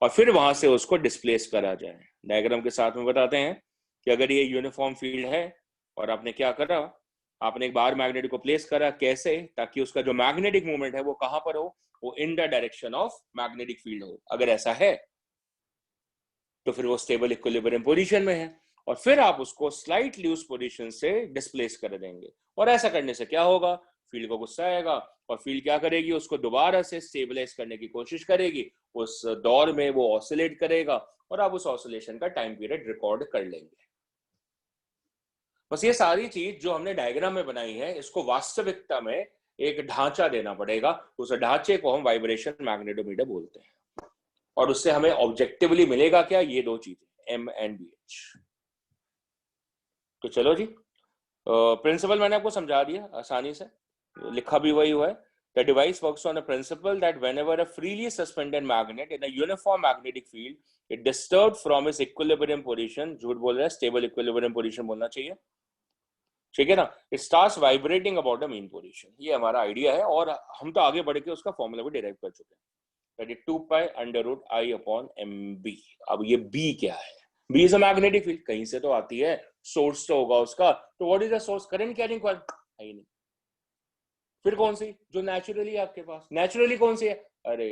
और फिर वहां से उसको displace करा जाए। Diagram के साथ में बताते हैं कि अगर ये यूनिफॉर्म फील्ड है और आपने क्या करा, आपने एक बार मैग्नेट को प्लेस करा, कैसे? ताकि उसका जो मैग्नेटिक मूवमेंट है वो कहां पर हो, वो in the direction of magnetic field हो। अगर ऐसा है तो फिर वो स्टेबल इक्विलिब्रियम पोजीशन में है, और फिर आप उसको स्लाइट लूज पोजीशन से डिस्प्लेस कर देंगे, और ऐसा करने से क्या होगा, फील्ड को गुस्सा आएगा, और फील्ड क्या करेगी, उसको दोबारा से स्टेबलाइज करने की कोशिश करेगी, उस दौर में वो ऑसिलेट करेगा, और आप उस ऑसिलेशन का टाइम पीरियड रिकॉर्ड कर लेंगे। बस ये सारी चीज जो हमने डायग्राम में बनाई है, इसको वास्तविकता में एक ढांचा देना पड़ेगा, उस ढांचे को हम वाइब्रेशन मैग्नेटोमीटर बोलते हैं, और उससे हमें ऑब्जेक्टिवली मिलेगा क्या, ये दो चीजें M and BH। तो चलो जी, प्रिंसिपल मैंने आपको समझा दिया, आसानी से लिखा भी वही हुआ है। The device works on the principle that whenever a freely suspended magnet in a uniform magnetic field is disturbed from its equilibrium position, झूठ बोल रहा है, stable equilibrium position बोलना चाहिए, ठीक है ना, it starts vibrating about the mean position। ये हमारा आइडिया है, और हम तो आगे बढ़ के उसका फॉर्मूला भी डिराइव कर चुके हैं, that is 2 pi under root I upon mb। अब ये B क्या है? B is a magnetic field, कहीं से तो आती है, सोर्स तो होगा उसका, तो what is the source? Current carrying coil है ही नहीं, फिर कौन सी? जो नेचुरली आपके पास, नेचुरली कौन सी है? अरे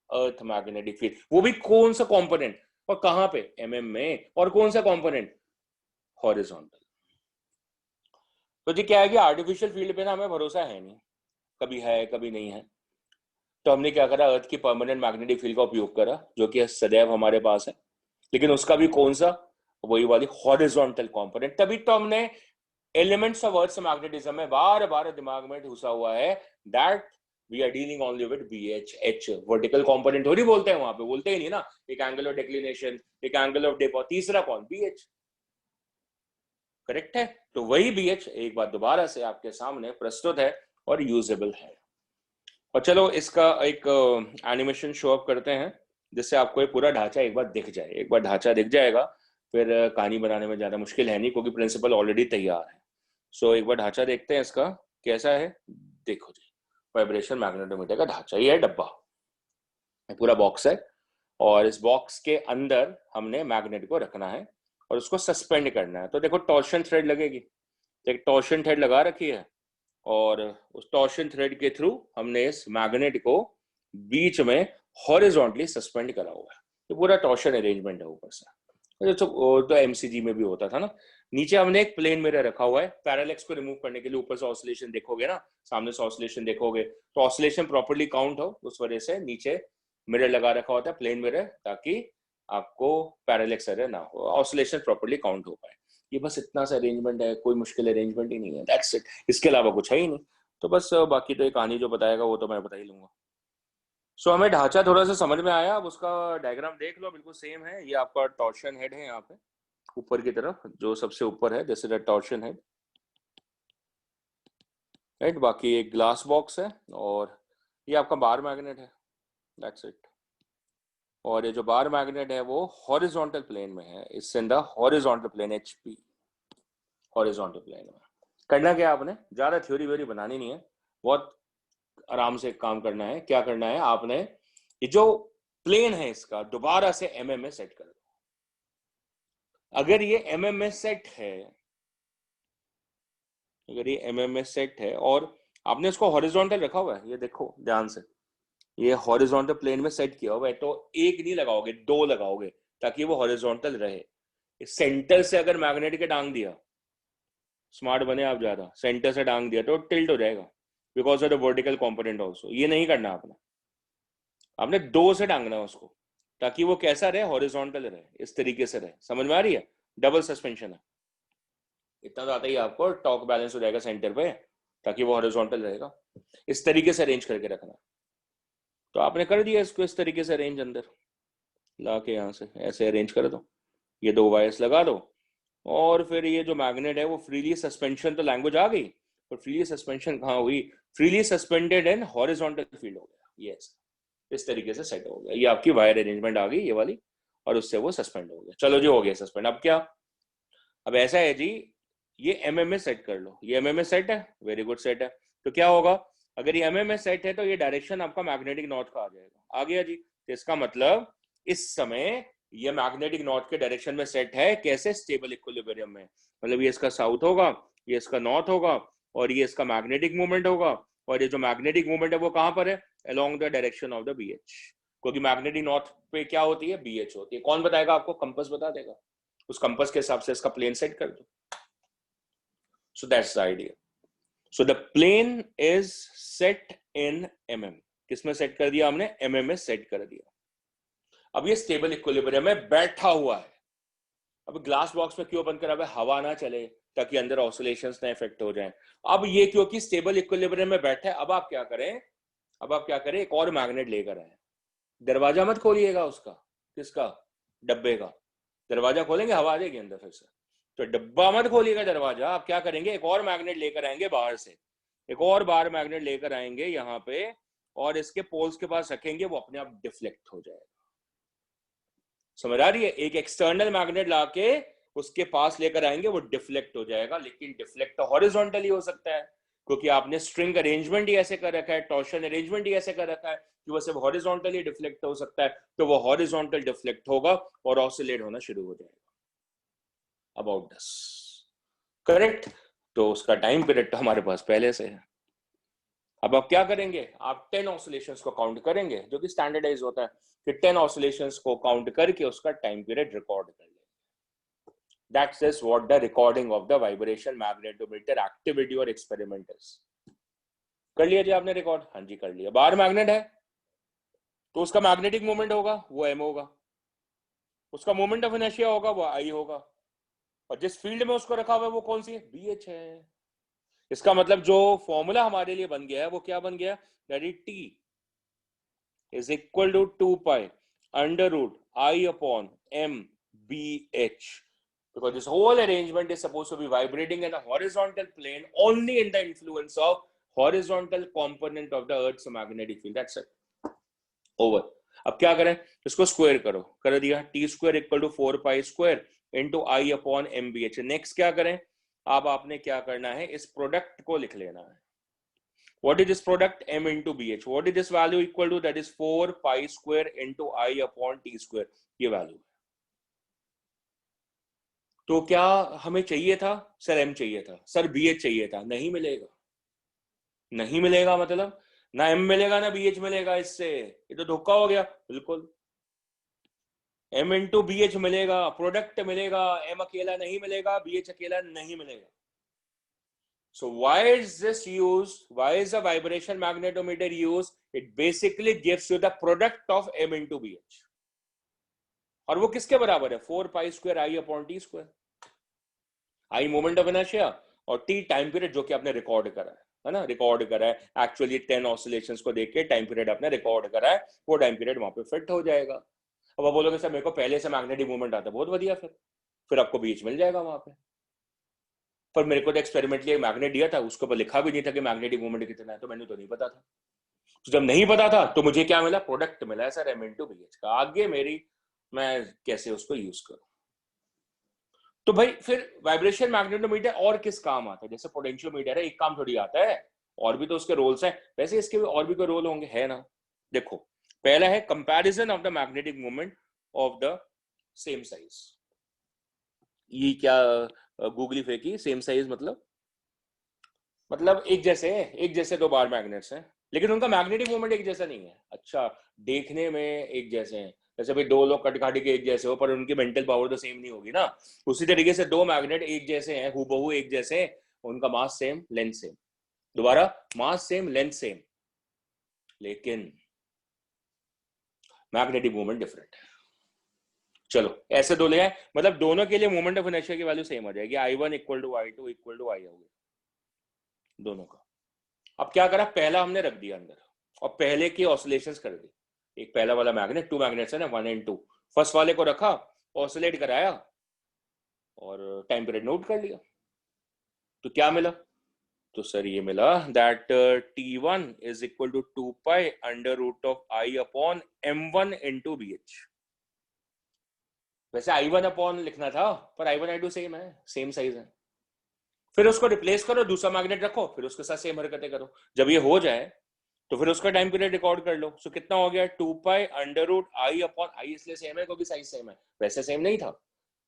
अर्थ मैग्नेटिक फील्ड, वो भी कौन सा कंपोनेंट, और कहां पे? mm में, और कौन सा कंपोनेंट? हॉरिजॉन्टल। तो जी क्या है कि आर्टिफिशियल फील्ड पे ना हमें भरोसा है नहीं, कभी है कभी नहीं है, तो हमने क्या करा, अर्थ की परमानेंट मैग्नेटिक फील्ड का उपयोग करा, जो कि सदैव हमारे पास है, लेकिन उसका भी कौन सा? वही वाली हॉरिजॉन्टल कंपोनेंट। तभी तो हमने एलिमेंट्स ऑफ अर्थ मैग्नेटिज्म में बार बार दिमाग में घुसा हुआ है, that we are dealing only with BH, H vertical component थोड़ी बोलते हैं वहां पे, बोलते ही नहीं ना, एक एंगल ऑफ डिक्लिनेशन, एक एंगल ऑफ डिप, और तीसरा कौन? BH। करेक्ट है? तो वही BH एक बार दोबारा से आपके सामने प्रस्तुत है और यूजेबल है। और चलो इसका एक एनिमेशन शो अप करते हैं जिससे आपको ये पूरा ढांचा एक बार दिख जाए। एक बार ढांचा दिख जाएगा फिर कहानी बनाने में ज्यादा मुश्किल है नहीं, क्योंकि प्रिंसिपल ऑलरेडी तैयार है। सो एक बार ढांचा देखते हैं इसका कैसा है। देखो जी, वाइब्रेशन मैग्नेटोमीटर का ढांचा, ये है डब्बा, पूरा बॉक्स है, और इस बॉक्स के अंदर हमने मैग्नेट को रखना है और उसको सस्पेंड करना है। तो देखो टॉर्शन थ्रेड लगेगी, एक टॉर्शन थ्रेड लगा रखी है, और उस टॉर्शन थ्रेड के थ्रू हमने इस मैग्नेट को बीच में हॉरिजॉन्टली सस्पेंड करा हुआ है। तो पूरा टॉर्शन अरेंजमेंट है ऊपर से। तो MCG में भी होता था ना। नीचे हमने एक प्लेन मिरर रखा हुआ है पैरेलैक्स को रिमूव करने के लिए। ऊपर से ऑसिलेशन देखोगे ना, सामने से ऑसिलेशन देखोगे तो ऑसिलेशन प्रॉपर्ली काउंट हो, उस वजह से नीचे मिरर लगा रखा होता है, प्लेन मिरर, ताकि आपको पैरेलैक्स एरर ना हो, ऑसिलेशन प्रॉपर्ली काउंट हो पाए। ये बस इतना सा अरेंजमेंट है, कोई मुश्किल अरेंजमेंट ही नहीं है, दैट्स इट। इसके अलावा कुछ है ही नहीं। तो बस बाकी तो ये कहानी जो बताएगा वो तो मैं बता ही लूंगा। सो हमें ढांचा थोड़ा सा समझ में आया। अब उसका डायग्राम देख लो, बिल्कुल सेम है। ये आपका टॉर्शन हेड है, यहाँ पे ऊपर की तरफ जो सबसे ऊपर है, this is the torsion head, right. बाकी एक ग्लास बॉक्स है और ये आपका बार मैग्नेट है, दैट्स इट। और ये जो बार मैग्नेट है वो हॉरिजॉन्टल प्लेन में है, it's in the horizontal plane, HP horizontal plane में। करना क्या आपने, ज्यादा थ्योरी व्योरी बनानी नहीं है, बहुत आराम से काम करना है। क्या करना है आपने, ये जो प्लेन है इसका दोबारा से MM में सेट कर दो। अगर ये MM में सेट है, अगर ये MM में सेट है और आपने इसको हॉरिजॉन्टल रखा हुआ है, ये देखो ध्यान से, ये हॉरिजॉन्टल प्लेन में सेट किया हुआ है, तो एक नहीं लगाओगे, दो लगाओगे ताकि वो हॉरिजॉन्टल रहे। सेंटर से अगर मैग्नेट के टांग दिया, स्मार्ट बने आप ज्यादा, सेंटर से टांग दिया तो टिल्ट हो जाएगा, because of the vertical component also. ये नहीं करना आपने, आपने दो से टांगना है उसको, ताकि वो कैसा रहे, हॉरिजॉन्टल रहे, इस तरीके से रहे। समझ में आ रही है? डबल सस्पेंशन है, इतना तो आता ही आपको, टॉक बैलेंस हो जाएगा सेंटर पे, ताकि वो हॉरिजॉन्टल रहेगा। इस तरीके से अरेंज करके रखना। तो आपने कर दिया इसको इस तरीके से अरेंज, अंदर ला के यहाँ से ऐसे अरेंज कर दो, ये दो वायर्स लगा दो, और फिर ये जो मैग्नेट है वो फ्रीली सस्पेंशन, तो लैंग्वेज आ गई, पर फ्रीली सस्पेंशन कहाँ हुई, freely suspended and horizontal field हो गया। यस, इस तरीके से सेट हो गया। ये आपकी वायर अरेंजमेंट आ गई ये वाली, और उससे वो सस्पेंड हो गया। चलो जी, हो गया सस्पेंड। अब क्या, अब ऐसा है जी, ये MM में सेट कर लो। ये MM में सेट है, वेरी गुड सेट है। तो क्या होगा, अगर ये MM में सेट है तो ये डायरेक्शन आपका मैग्नेटिक नॉर्थ का आ जाएगा। आ गया जी। तो इसका मतलब इस समय ये मैग्नेटिक नॉर्थ के डायरेक्शन में सेट है। कैसे, स्टेबल इक्विलिब्रियम में। मतलब ये इसका साउथ होगा, ये इसका नॉर्थ होगा, और ये इसका मैग्नेटिक मूवमेंट होगा। और ये जो मैग्नेटिक मूवमेंट है वो कहां पर है, along the direction of the BH, क्योंकि मैग्नेटिक नॉर्थ पे क्या होती है, BH होती है। कौन बताएगा आपको, कंपास बता देगा। उस कंपास के हिसाब से इसका प्लेन सेट कर दो। So that's the idea. So the plane is set in MM. किसमें सेट कर दिया हमने, MM में सेट कर दिया। अब ये स्टेबल इक्विलिब्रियम में बैठा हुआ है। अब ग्लास बॉक्स में क्यों बंद करा हुआ है, हवा ना चले, ताकि अंदर ऑसिलेशंस ना इफेक्ट हो जाएं। अब ये क्योंकि स्टेबल इक्विलिब्रियम में बैठा है, अब आप क्या करें, अब आप क्या करें, एक और मैग्नेट लेकर आए। दरवाजा मत खोलिएगा उसका, किसका, डब्बे का। दरवाजा खोलेंगे हवा आ जाएगी अंदर फिर से। तो डब्बा मत खोलिएगा दरवाजा, आप क्या करेंगे, एक और मैग्नेट लेकर आएंगे बाहर से, एक और बार मैग्नेट लेकर आएंगे यहाँ पे, और इसके पोल्स के पास रखेंगे, वो अपने आप डिफ्लेक्ट हो जाएगा। समझ आ रही है? एक एक्सटर्नल मैग्नेट लाके उसके पास लेकर आएंगे, वो डिफ्लेक्ट हो जाएगा। लेकिन डिफ्लेक्ट तो हॉरिजॉन्टली हो सकता है, क्योंकि आपने स्ट्रिंग अरेंजमेंट ही ऐसे कर रखा है, टॉर्शन अरेंजमेंट ही ऐसे कर रखा है कि वो सिर्फ हॉरिजॉन्टली डिफ्लेक्ट हो सकता है। तो वो हॉरिजॉन्टल डिफ्लेक्ट होगा और ऑसिलेट होना शुरू हो जाएगा। About this, correct. तो उसका टाइम पीरियड तो हमारे पास पहले से है। अब आप क्या करेंगे, आप 10 ऑसिलेशंस को काउंट करेंगे, जो कि स्टैंडर्डाइज होता है कि 10 ऑसिलेशंस को काउंट करके उसका टाइम पीरियड रिकॉर्ड कर लेंगे। That is what the recording of the vibration magnetometer activity और experiment is. कर लिया जी आपने रिकॉर्ड, हाँ जी कर लिया। बाहर मैग्नेट है तो उसका मैग्नेटिक मोमेंट होगा वो M होगा, उसका मोमेंट ऑफ इनर्शिया होगा वो I होगा, और जिस फील्ड में उसको रखा हुआ है वो कौन सी है, BH है। इसका मतलब जो फॉर्मूला हमारे लिए बन गया है वो क्या बन गया, that is T is equal to 2 pi under root I upon M BH। because this whole arrangement is supposed to be vibrating in a horizontal plane only in the influence of horizontal component of the Earth's magnetic field. That's it. Over. अब क्या करें, इसको square करो, कर दिया, T square equal to 4 pi square into I upon M B H. Next क्या करें, अब आपने क्या करना है, इस प्रोडक्ट को लिख लेना है। What is this product? M into BH. What is this value equal to? That is 4 pi square into I upon T square. ये वैल्यू। तो क्या हमें चाहिए था सर, M चाहिए था सर, BH चाहिए था, नहीं मिलेगा। नहीं मिलेगा मतलब ना M मिलेगा ना BH मिलेगा, इससे ये तो धोखा हो गया। बिल्कुल M into BH मिलेगा, प्रोडक्ट मिलेगा, M अकेला नहीं मिलेगा, BH अकेला नहीं मिलेगा। So why is this used? Why is a vibration magnetometer used? It basically gives you the product of M into BH. और वो किसके बराबर है? 4 pi square I upon T square. I moment of inertia और T time period जो कि आपने record करा है ना, रिकॉर्ड करा है। एक्चुअली 10 ऑसिलेशंस को देख के टाइम पीरियड आपने रिकॉर्ड करा है, वो टाइम पीरियड वहां पे फिट हो जाएगा। अब आप बोलोगे सर मेरे को पहले से मैग्नेटिक मूवमेंट आता है, बहुत बढ़िया, फिर आपको बीच मिल जाएगा वहां पे। पर मेरे को तो एक्सपेरिमेंटली एक मैग्नेट दिया था, उसके ऊपर लिखा भी नहीं था कि मैग्नेटिक मूवमेंट कितना है, तो मैंने तो नहीं पता था। तो जब नहीं पता था तो मुझे क्या मिला, प्रोडक्ट मिला है सर M into BH का। आगे मैं कैसे उसको यूज करूं। तो भाई फिर वाइब्रेशन मैग्नेटोमीटर और किस काम आता है? जैसे पोटेंशियोमीटर है, एक काम थोड़ी आता है, और भी तो उसके रोल्स हैं। वैसे इसके भी और भी कोई रोल होंगे, है ना। देखो पहला है comparison of the magnetic moment of the same size. ये क्या गूगली फेंकी, सेम साइज मतलब एक जैसे दो बार मैग्नेट्स हैं, लेकिन उनका मैग्नेटिक मोमेंट एक जैसा नहीं है। अच्छा, देखने में एक जैसे हैं, जैसे भाई दो लोग कटकाटी के एक जैसे हो, पर उनकी मेंटल पावर तो सेम नहीं होगी ना। उसी तरीके से दो मैग्नेट एक जैसे हैं, हूबहू एक जैसे हैं, उनका मास सेम, लेंथ सेम। दोबारा, मास सेम, लेंथ सेम, लेकिन मैग्नेटिक मोमेंट डिफरेंट है। चलो ऐसे दो ले आए, मतलब दोनों के लिए मोमेंट ऑफ इनर्शिया की वैल्यू सेम हो जाएगी, I1 equal to I2 equal to I हो गया दोनों का। अब क्या करा, पहला हमने रख दिया अंदर और पहले की ऑसिलेशंस कर दी। एक पहला वाला मैग्नेट, टू मैग्नेट्स है ना, 1 and 2, फर्स्ट वाले को रखा, ऑसिलेट कराया और टाइम पीरियड नोट कर लिया। तो क्या मिला, तो सर ये मिला that T1 is equal to 2 pi under root of I upon M1 into BH। वैसे I1 अपॉन लिखना था, पर I1 I2 सेम है, सेम साइज है। फिर उसको रिप्लेस करो, दूसरा मैग्नेट रखो, फिर उसके साथ सेम हरकतें करो। जब ये हो जाए तो फिर उसका टाइम पीरियड रिकॉर्ड कर लो। सो कितना हो गया, 2 pi under root I upon I, इसलिए सेम है क्योंकि साइज सेम है। वैसे सेम नहीं था,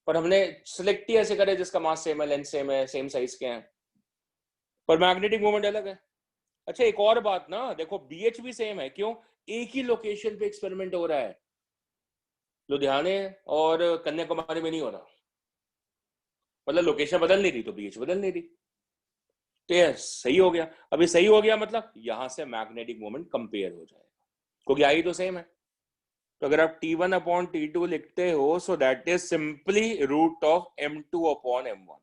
पर हमने सिलेक्ट ही ऐसे करे जिसका मास सेम है, लेंथ सेम है, सेम साइज के हैं, पर मैग्नेटिक मोमेंट अलग है। अच्छा एक और बात ना, देखो BH भी सेम है, क्यों, एक ही लोकेशन पे एक्सपेरिमेंट हो रहा है, लुधियाने और कन्याकुमारी में नहीं हो रहा, मतलब लोकेशन बदल नहीं रही तो BH बदल नहीं रही। तो ये सही हो गया। अभी सही हो गया मतलब यहां से मैग्नेटिक मोमेंट कंपेयर हो जाएगा, क्योंकि आई तो सेम है। तो अगर आप T1 अपॉन T2 लिखते हो, so that is simply root of M2 upon M1।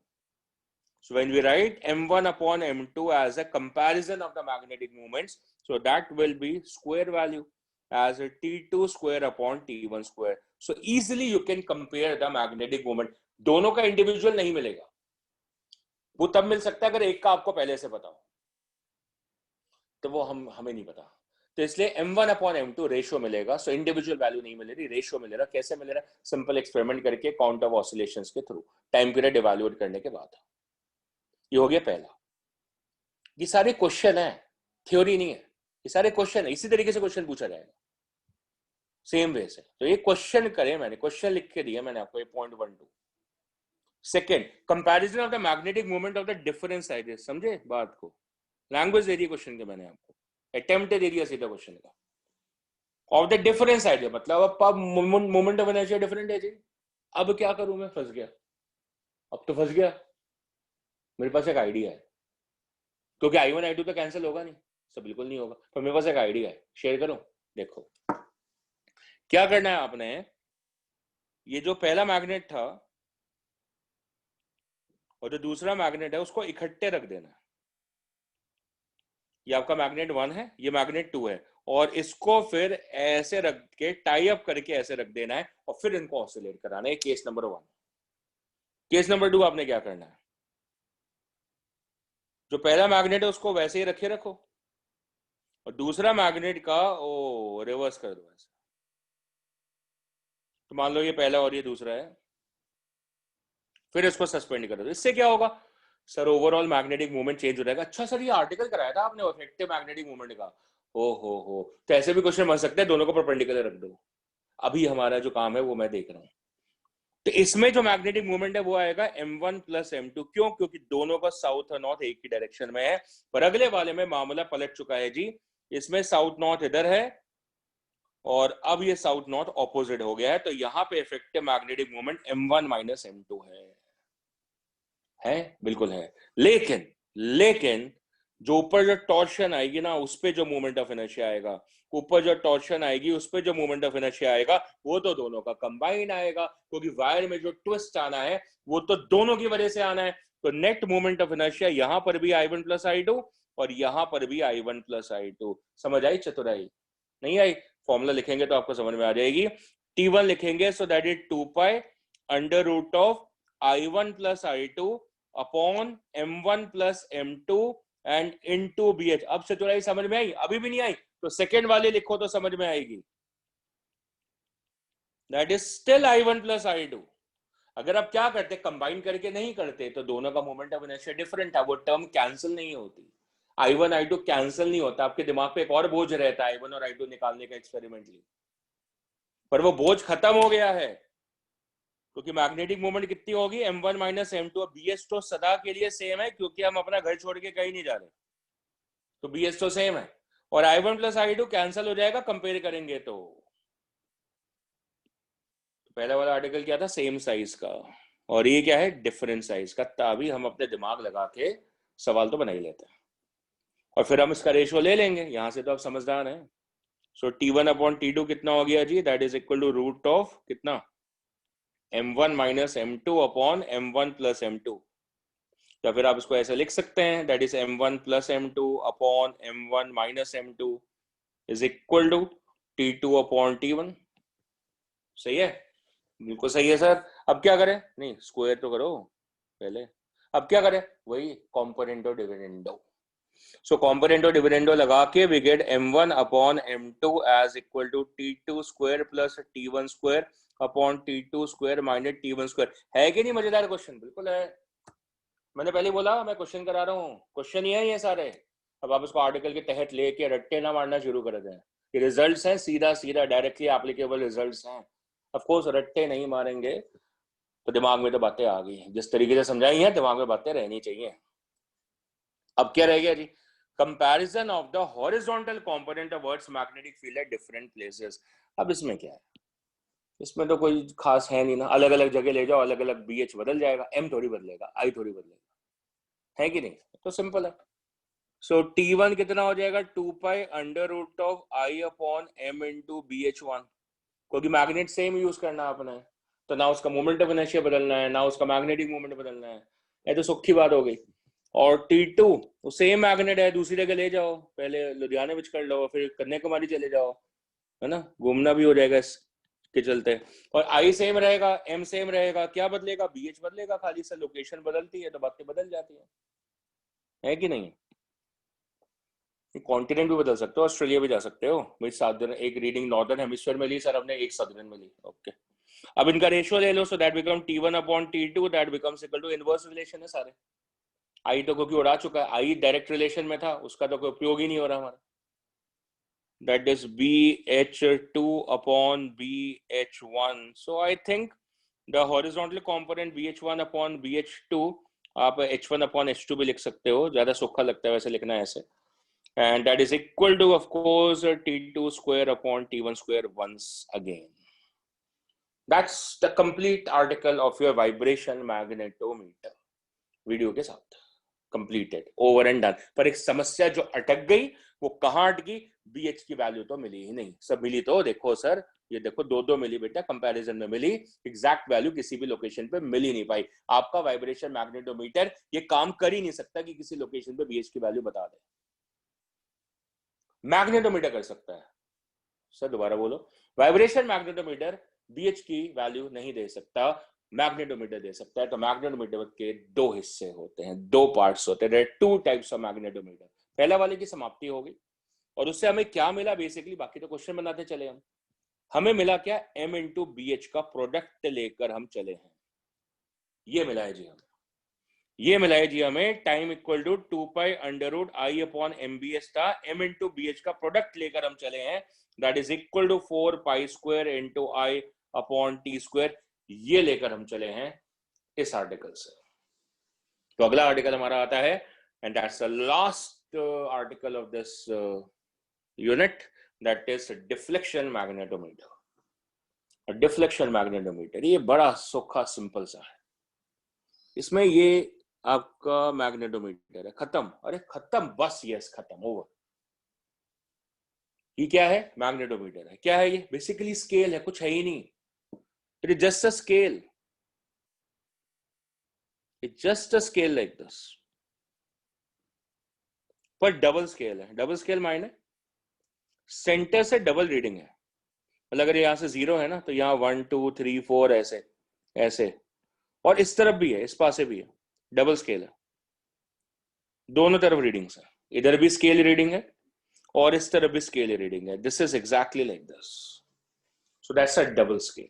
So when we write M1 upon M2 as a comparison of the magnetic moments, so that will be square value as a T2 square upon T1 square. So easily you can compare the magnetic moment. दोनों का individual नहीं मिलेगा, वो तब मिल सकता है अगर एक का आपको पहले से पता हो, तो वो हमें नहीं पता। तो इसलिए M1 अपॉन M2 रेशियो मिलेगा। सो इंडिविजुअल वैल्यू नहीं मिलेगी, रेशियो मिलेगा। कैसे मिलेगा, सिंपल एक्सपेरिमेंट करके काउंट ऑफ ऑसिलेशंस के थ्रू टाइम पीरियड इवैल्यूएट करने के बाद। ये हो गया पहला। ये सारे क्वेश्चन है, थ्योरी नहीं है, ये सारे क्वेश्चन है, इसी तरीके से क्वेश्चन पूछा जाएगा सेम वे से। तो ये क्वेश्चन करे, मैंने क्वेश्चन लिख के दिया मैंने आपको, 8.12। Second, comparison of the magnetic moment of the different sizes. समझे बात को, लैंग्वेज दे दी क्वेश्चन के मैंने आपको, अटेम्प्ट दे दिया सीधा क्वेश्चन का। ऑफ द डिफरेंट साइड मतलब अब मोमेंट ऑफ इनर्शिया डिफरेंट है जी। अब क्या करूं मैं, फंस गया, अब तो फंस गया। मेरे पास एक आइडिया है, क्योंकि I1 I2 तो कैंसिल होगा नहीं, सब बिल्कुल नहीं होगा, पर मेरे पास एक आइडिया है, शेयर करूं। देखो क्या करना है आपने, ये जो पहला मैग्नेट था और जो दूसरा मैग्नेट है उसको इकट्ठे रख देना। ये आपका मैग्नेट 1 है, ये मैग्नेट 2 है, और इसको फिर ऐसे रख के टाई अप करके ऐसे रख देना है, और फिर इनको ऑसिलेट कराना है। Case number 1। केस नंबर 2 आपने क्या करना है, जो पहला मैग्नेट है उसको वैसे ही रखे रखो, और दूसरा मैग्नेट का ओ रिवर्स कर दो ऐसे। तो मान लो ये पहला और ये दूसरा है, फिर इसको सस्पेंड कर दो। इससे क्या होगा sir, overall magnetic movement change हो जाएगा। अच्छा सर, ये आर्टिकल कराया था आपने इफेक्टिव मैग्नेटिक मूवमेंट का। हो तो ऐसे भी क्वेश्चन बन सकते हैं, दोनों को परपेंडिकुलर रख दो। अभी हमारा जो काम है वो मैं देख रहा हूं। तो इसमें जो मैग्नेटिक मूवमेंट है वो आएगा m1 प्लस m2। क्यों? क्योंकि दोनों का साउथ और नॉर्थ एक ही डायरेक्शन में है। पर अगले वाले में मामला पलट चुका है जी, इसमें साउथ नॉर्थ इधर है और अब ये साउथ नॉर्थ ऑपोजिट हो गया है। तो यहां पे effective magnetic movement m1 minus m2 है बिल्कुल है। लेकिन लेकिन जो ऊपर जो टॉर्शन आएगी ना, उस पे जो मोमेंट ऑफ इनर्शिया आएगा, ऊपर जो टॉर्शन आएगी उस पे जो मोमेंट ऑफ इनर्शिया आएगा, वो तो दोनों का कंबाइंड आएगा, क्योंकि वायर में जो ट्विस्ट आना है वो तो दोनों की वजह से आना है। तो नेट मोमेंट ऑफ इनर्शिया यहां पर भी I1 प्लस I2 और यहां पर भी I1 प्लस I2। समझ आई चतुराई? नहीं आई? फॉर्मूला लिखेंगे तो आपको समझ में आ जाएगी। T1 लिखेंगे so that is 2 pi under root of I1 plus I2 upon M1 plus M2 and into BH। अब चतुराई समझ में आई? अभी भी नहीं आई तो सेकेंड वाले लिखो तो समझ में आएगी। That is still I1 plus I2। अगर आप क्या करते, कंबाइन करके नहीं करते, तो दोनों का मोमेंट ऑफ इनर्शिया डिफरेंट है, वो टर्म कैंसिल नहीं होती। I1 I2 कैंसिल नहीं होता। आपके दिमाग पे एक और बोझ रहता है I1 और I2 निकालने का एक्सपेरिमेंटली, पर वो बोझ खत्म हो गया है, क्योंकि मैग्नेटिक मूवमेंट कितनी होगी m1 माइनस m2। और BH तो सदा के लिए सेम है, क्योंकि हम अपना घर छोड़ के कहीं नहीं जा रहे, तो BH तो सेम है। और I1 प्लस I2 कैंसिल हो जाएगा कंपेयर करेंगे तो पहला वाला आर्टिकल क्या था, सेम साइज का, और ये क्या है, डिफरेंट साइज का। तभी हम अपने दिमाग लगा के सवाल तो बना ही लेते हैं, और फिर हम इसका रेशियो ले लेंगे। यहां से तो आप समझदार हैं। सो T1 अपॉन T2 कितना हो गया जी, that is equal to root of कितना, M1 minus M2 upon M1 plus M2। या फिर आप इसको ऐसे लिख सकते हैं, that is M1 plus M2 upon M1 minus M2 is equal to T2 upon T1। सही है? बिल्कुल सही है सर। अब क्या करें, नहीं स्क्वायर तो करो पहले। अब क्या करें, वही कॉम्पोनेंटो डिविडेंडो। सो कॉम्पोनेंटो डिविडेंडो लगा के we get M1 upon M2 as equal to T2 square plus T1 square upon T2 square minus T1 square. है कि नहीं मजेदार क्वेश्चन? बिल्कुल है। मैंने पहले बोला मैं क्वेश्चन करा रहा हूँ, क्वेश्चन ही है ये सारे। अब आप इसको आर्टिकल के तहत लेके रट्टे ना मारना शुरू कर दें। ये रिजल्ट्स हैं, सीधा सीधा डायरेक्टली एप्लीकेबल रिजल्ट्स हैं। ऑफ कोर्स रट्टे नहीं मारेंगे तो दिमाग में तो बातें आ गई, जिस तरीके से समझाई हैं दिमाग में बातें रहनी चाहिए। अब क्या रह गया जी, comparison of the horizontal component of earth magnetic field at different places. अब इसमें क्या है, इसमें तो कोई खास है नहीं ना, अलग अलग जगह ले जाओ, अलग अलग BH बदल जाएगा, M थोड़ी बदलेगा, I थोड़ी बदलेगा, है कि नहीं? तो सिंपल है। सो T1 कितना हो जाएगा, 2 pi under root of I upon M into BH1, क्योंकि मैग्नेट सेम यूज करना आपने, तो ना उसका मोमेंट ऑफ इनर्शिया बदलना है ना उसका मैग्नेटिक मोमेंट बदलना है। ये तो सुखी बात हो गई। और T2 वो सेम मैग्नेट है, दूसरी जगह ले जाओ, पहले लुधियाना विच कर लो, फिर कन्याकुमारी चले जाओ, है ना, घूमना भी हो जाएगा इसके चलते। और आई सेम रहेगा, M सेम रहेगा, क्या बदलेगा, BH बदलेगा, खाली सा लोकेशन बदलती है तो बातें बदल जाती है कि नहीं? कॉन्टिनेंट भी बदल सकते हो, ऑस्ट्रेलिया भी जा सकते हो भाई। साउदर्न एक रीडिंग नॉर्दर्न हेमिस्फीयर में ली सर हमने, एक सदर्न में ली। ओके, अब इनका रेशियो ले लो, so that become T1 upon T2 that becomes equal to inverse relation है सारे। आई तो क्योंकि उड़ा चुका है, आई डायरेक्ट रिलेशन में था, उसका तो कोई उपयोग ही नहीं हो रहा हमारा। That is BH2 upon BH1। So I think the horizontal component BH1 upon BH2, आप H1 अपॉन H2 भी लिख सकते हो, ज्यादा सूखा लगता है वैसे लिखना है ऐसे, and that is equal to of course T2 square upon T1 square once again. That's the complete article of your vibration magnetometer video के साथ completed, over and done। पर एक समस्या जो अटक गई, वो कहाँ अटकी, BH की वैल्यू तो मिली ही नहीं। सब मिली तो देखो सर, ये देखो दो दो मिली बेटा, कंपैरिजन में मिली, एग्जैक्ट वैल्यू किसी भी लोकेशन पे मिल ही नहीं पाई। आपका वाइब्रेशन मैग्नेटोमीटर ये काम कर ही नहीं सकता कि किसी लोकेशन पे BH की वैल्यू बता दे। मैग्नेटोमीटर कर सकता है सर, दोबारा बोलो, वाइब्रेशन मैग्नेटोमीटर BH की वैल्यू नहीं दे सकता, मैग्नेटोमीटर दे सकता है। तो मैग्नेटोमीटर के दो हिस्से होते हैं, दो पार्ट्स होते हैं, टू टाइप्स ऑफ मैग्नेटोमीटर। पहला वाले की समाप्ति होगी और उससे हमें क्या मिला बेसिकली, बाकी तो क्वेश्चन बनाते चले हम। हमें मिला क्या, m इंटू बी एच का प्रोडक्ट लेकर हम चले हैं। ये मिला है जी हमें, ये मिला है जी हमें, टाइम इक्वल टू 2π√I/MBS था। m इंटू बी एच का प्रोडक्ट लेकर हम चले हैं, that is equal to 4π² into I/T²। ये लेकर हम चले हैं इस आर्टिकल से। तो अगला आर्टिकल हमारा आता है, and that's the last article of this unit, that is deflection magnetometer. Deflection magnetometer ये बड़ा सूखा सिंपल सा है। इसमें ये आपका मैग्नेटोमीटर है, खत्म। अरे खत्म, बस, यस खत्म, ओवर। ये क्या है, मैग्नेटोमीटर है। क्या है ये, बेसिकली स्केल है, कुछ है ही नहीं। It is just a scale, it's just a scale like this, पर डबल स्केल है। डबल स्केल मायने सेंटर से डबल रीडिंग है। मतलब अगर यहां से 0 है ना, तो यहाँ 1 2 3 4 ऐसे ऐसे, और इस तरफ भी है, इस पासे भी है, डबल स्केल है। दोनों तरफ रीडिंग्स है, इधर भी स्केल रीडिंग है और इस तरफ भी स्केल रीडिंग है। This is exactly like this, so that's a double scale.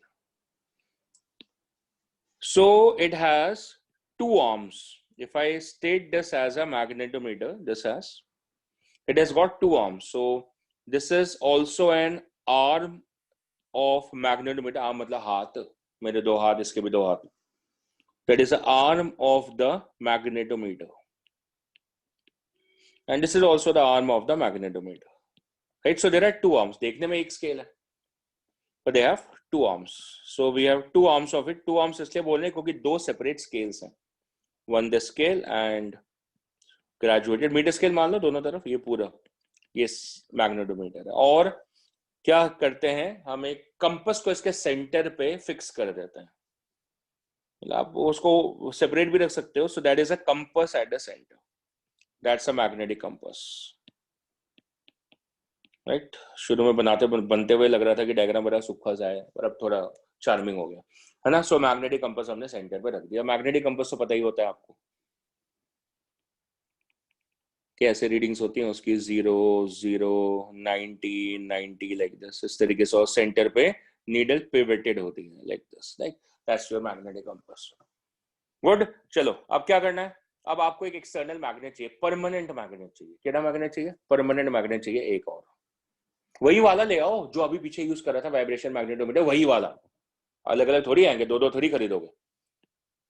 So it has two arms. If I state this as a magnetometer, it has got two arms. So this is also an arm of magnetometer. Arm मतलब हाथ, मेरे दो हाथ, इसके भी दो हाथ। That is the arm of the magnetometer, and this is also the arm of the magnetometer. Right? So there are two arms. देखने में एक स्केल है, but they have two arms. So we have two arms of it. Two arms इसलिए बोल रहे हैं क्योंकि दो separate scales हैं. One this scale and graduated metre scale मान लो दोनों तरफ। ये पूरा ये मैग्नेटोमीटर है। और क्या करते हैं, हम एक कंपास को इसके सेंटर पे फिक्स कर देते हैं। आप उसको सेपरेट भी रख सकते हो। So that is a compass at the centre, that's a magnetic compass. Right, शुरू में बनते हुए लग रहा था कि डायग्राम बड़ा सूखा सा है, पर अब थोड़ा चार्मिंग हो गया है ना। सो मैग्नेटिक कंपास हमने सेंटर पे रख दिया। मैग्नेटिक कंपास तो पता ही होता है आपको, कैसे रीडिंग्स होती हैं उसकी, 0 0 90 90 लाइक दिस, इस तरीके से। और सेंटर पे नीडल पिवटेड होती है like this, like that's your magnetic compass. Good, चलो अब क्या करना है। अब आपको एक एक्सटर्नल मैग्नेट चाहिए, परमानेंट मैग्नेट चाहिए। क्या मैग्नेट चाहिए, परमानेंट मैग्नेट चाहिए। एक और वही वाला ले आओ जो अभी पीछे यूज कर रहा था वाइब्रेशन मैग्नेटोमीटर, वही वाला। अलग अलग थोड़ी आएंगे, दो दो थोड़ी खरीदोगे।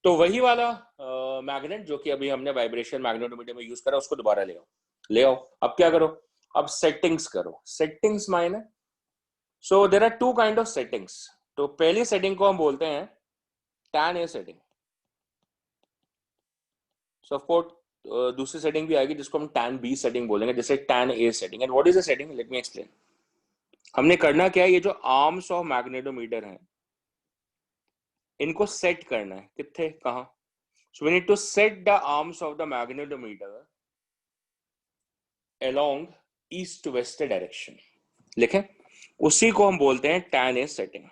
तो वही वाला मैग्नेट जो कि अभी हमने वाइब्रेशन मैग्नेटोमीटर में यूज करा, उसको दोबारा ले आओ। ले आओ। अब क्या करो, अब सेटिंग्स करो। सेटिंग्स मायने, so there are two kind of settings. तो पहली सेटिंग को हम बोलते हैं tan A setting. So of course दूसरी सेटिंग भी आएगी जिसको हम tan B सेटिंग बोलेंगे, जैसे tan A setting. And what is the setting, let me explain. हमने करना क्या है, ये जो आर्म्स ऑफ मैग्नेटोमीटर हैं इनको सेट करना है। कितने, कहां। So we need to set the arms of the magnetometer along east west direction. लिखें, उसी को हम बोलते हैं tan A setting.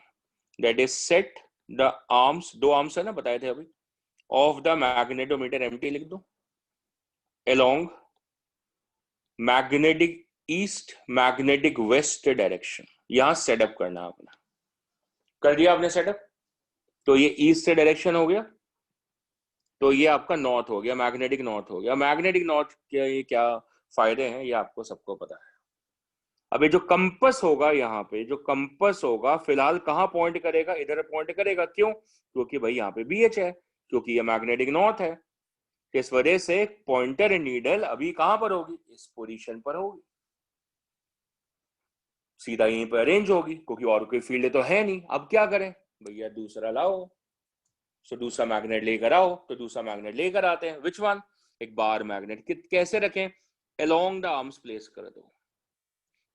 That is set the arms, दो आर्म्स है ना बताए थे अभी, ऑफ द मैग्नेटोमीटर, एम्प्टी लिख दो, along magnetic east magnetic west direction. यहां सेटअप करना आपने। कर दिया आपने सेटअप, तो ये ईस्ट से डायरेक्शन हो गया, तो ये आपका नॉर्थ हो गया, मैग्नेटिक नॉर्थ हो गया। मैग्नेटिक नॉर्थ के ये क्या फायदे हैं, ये आपको सबको पता है। अब ये जो कंपस होगा, यहाँ पे जो कंपस होगा फिलहाल कहाँ पॉइंट करेगा, इधर पॉइंट करेगा। क्यों, क्योंकि भाई यहाँ पे BH है, क्योंकि ये मैग्नेटिक नॉर्थ है। इस वजह से पॉइंटर नीडल अभी कहां पर होगी, इस पोजीशन पर होगी, सीधा यहीं पर अरेंज होगी, क्योंकि और कोई फील्ड तो है नहीं। अब क्या करें भैया, दूसरा लाओ। सो दूसरा मैग्नेट लेकर आओ। तो दूसरा मैग्नेट लेकर आते हैं, विच वन, एक बार मैग्नेट। कैसे रखें, अलोंग द आर्म्स प्लेस कर दो।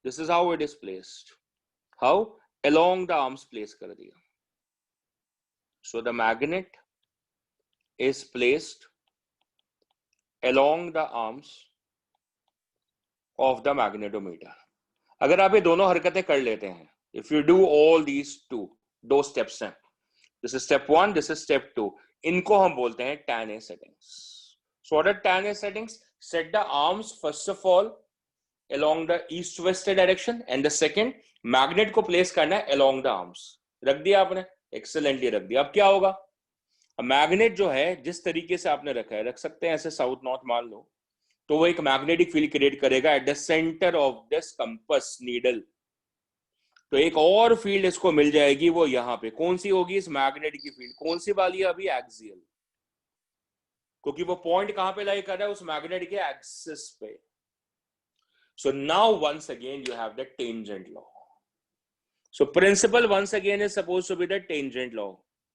This is how it is placed. How, along the arms place कर दिया। सो the magnet is placed along the arms of the magnetometer. अगर आप ये दोनों हरकतें कर लेते हैं, if you do all these two, दो स्टेप्स हैं, this is step 1, this is step 2. इनको हम बोलते हैं tan A settings. So what are tan A settings? Set the arms first of all along the east west direction, and the second, magnet को place करना है along the arms. रख दिया आपने, एक्सेलेंटली रख दिया. अब क्या होगा, मैग्नेट जो है जिस तरीके से आपने रखा है, रख सकते हैं ऐसे साउथ नॉर्थ मान लो, तो वो एक मैग्नेटिक फील्ड क्रिएट करेगा at the centre of this compass needle. तो एक और फील्ड इसको मिल जाएगी, वो यहां पे कौन सी होगी, इस मैग्नेट की फील्ड. कौन सी वाली है अभी, एक्सियल, क्योंकि वो पॉइंट कहां पे लाई कर रहा है, उस मैग्नेट के एक्सिस पे. So now once again you have the tangent law. So principle once again is suppose to be the tangent law.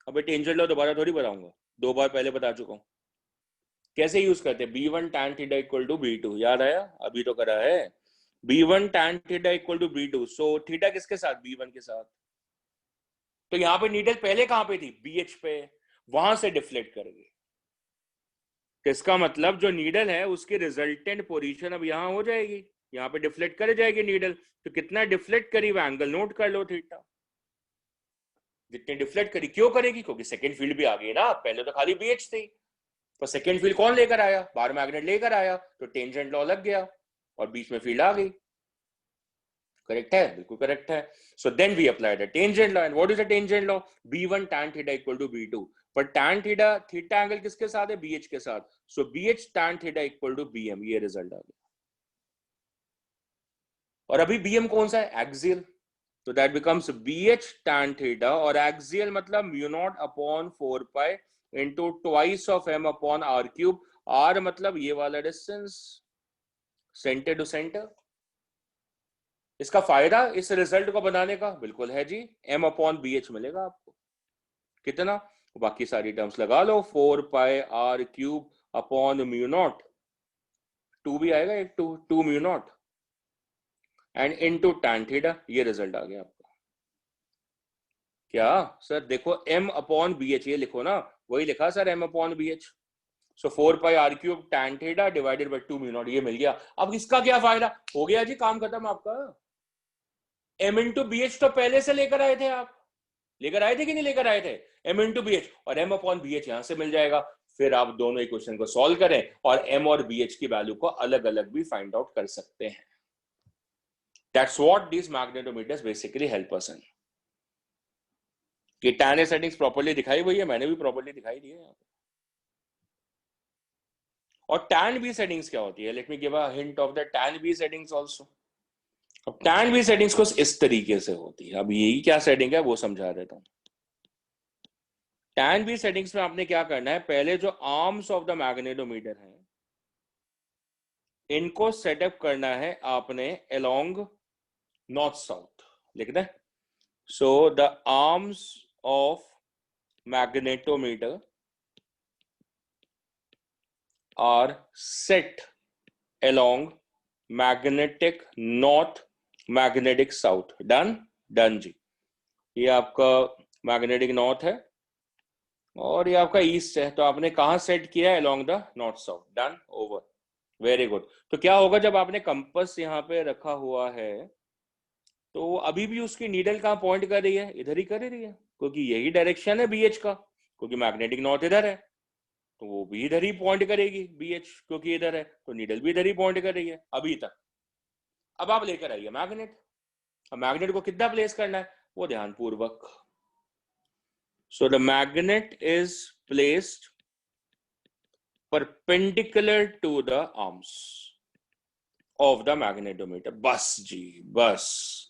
अब टेंजेंट लॉ दोबारा थोड़ी बताऊंगा, 2 बार पहले बता चुका हूं. कैसे यूज करते हैं, B1 tan theta equal to B2, याद आया, अभी तो करा है. B1 tan theta equal to B2. So theta किसके साथ, B1 के साथ. तो यहां पे नीडल पहले कहां पे थी, BH पे, वहां से डिफ्लेक्ट करेंगे. तो इसका मतलब जो नीडल है उसकी रिजल्टेंट पोजीशन अब यहां हो जाएगी, यहां पे डिफ्लेक्ट कर जाएगी नीडल. तो कितना डिफ्लेक्ट करी, वो एंगल नोट कर लो थीटा. जितनी डिफ्लेक्ट करी, क्यों करेगी, क्योंकि सेकंड फील्ड भी आ गई ना, पहले तो खाली BH थी. तो सेकंड फील्ड कौन लेकर आया, बाहर मैग्नेट लेकर आया, तो टेंजेंट लॉ लग गया और बीच में फील्ड आ गई. करेक्ट है, बिल्कुल करेक्ट है. So then we apply the tangent law. And what is the tangent law, B1 tan theta equal to B2. पर tan थीटा, थीटा एंगल किसके साथ है, BH के साथ. So BH tan theta equal to BM. ये result आ गया. और अभी BM कौन सा है, एक्सियल. तो that becomes BH tan theta, और एक्सियल मतलब mu naught upon 4 pi into twice of m upon r cube. r मतलब ये वाला डिस्टेंस सेंटर टू सेंटर. इसका फायदा इस रिजल्ट को बनाने का बिल्कुल है जी, m अपॉन BH मिलेगा आपको. कितना, बाकी सारी टर्म्स लगा लो, 4 पाई r cube upon mu not, 2 भी आएगा, एक 2 mu naught, and into tan theta. ये रिजल्ट आ गया आपका. क्या सर, देखो m अपॉन BH, ये लिखो ना, वही लिखा sir, m upon BH. So 4 pi r cube tan theta divided by 2 mu naught, ये मिल गया. अब इसका क्या फायदा हो गया जी, काम खत्म आपका. m इंटू BH तो पहले से लेकर आए थे आप, लेकर आए थे कि नहीं लेकर आए थे, m इंटू BH, और m अपॉन BH यहां से मिल जाएगा. फिर आप दोनों इक्वेशन को सॉल्व करें और m और BH की वैल्यू को अलग अलग भी फाइंड आउट कर सकते हैं. That's what these magnetometers basically help us in. कि tan A सेटिंग्स प्रॉपर्ली दिखाई हुई है, मैंने भी प्रॉपर्ली दिखाई दी है यहाँ पे. और tan B सेटिंग्स क्या होती है, let me give a hint of the tan B settings also. अब tan B सेटिंग्स को इस तरीके से होती है. अब यही क्या सेटिंग है वो समझा देता हूं. tan B सेटिंग्स में आपने क्या करना है, पहले जो आर्म्स ऑफ द मैग्नेटोमीटर है इनको सेटअप करना है आपने अलोंग नॉर्थ साउथ. लिख दें, so the arms of magnetometer are set along magnetic north, magnetic south. Done जी. ये आपका मैग्नेटिक नॉर्थ है और ये आपका ईस्ट है. तो आपने कहां सेट किया है, along the north south. Done, over, very good. तो क्या होगा जब आपने कंपास यहाँ पे रखा हुआ है, तो अभी भी उसकी नीडल कहां पॉइंट कर रही है, इधर ही कर रही है, क्योंकि यही डायरेक्शन है BH का, क्योंकि मैग्नेटिक नॉर्थ इधर है, तो वो भी इधर ही पॉइंट करेगी BH, क्योंकि इधर है, तो नीडल भी इधर ही पॉइंट कर रही है अभी तक. अब आप लेकर आइए मैग्नेट. अब मैग्नेट को कितना प्लेस करना है वो ध्यान पूर्वक. So the magnet is placed perpendicular to the arms of the magnetometer. बस जी, बस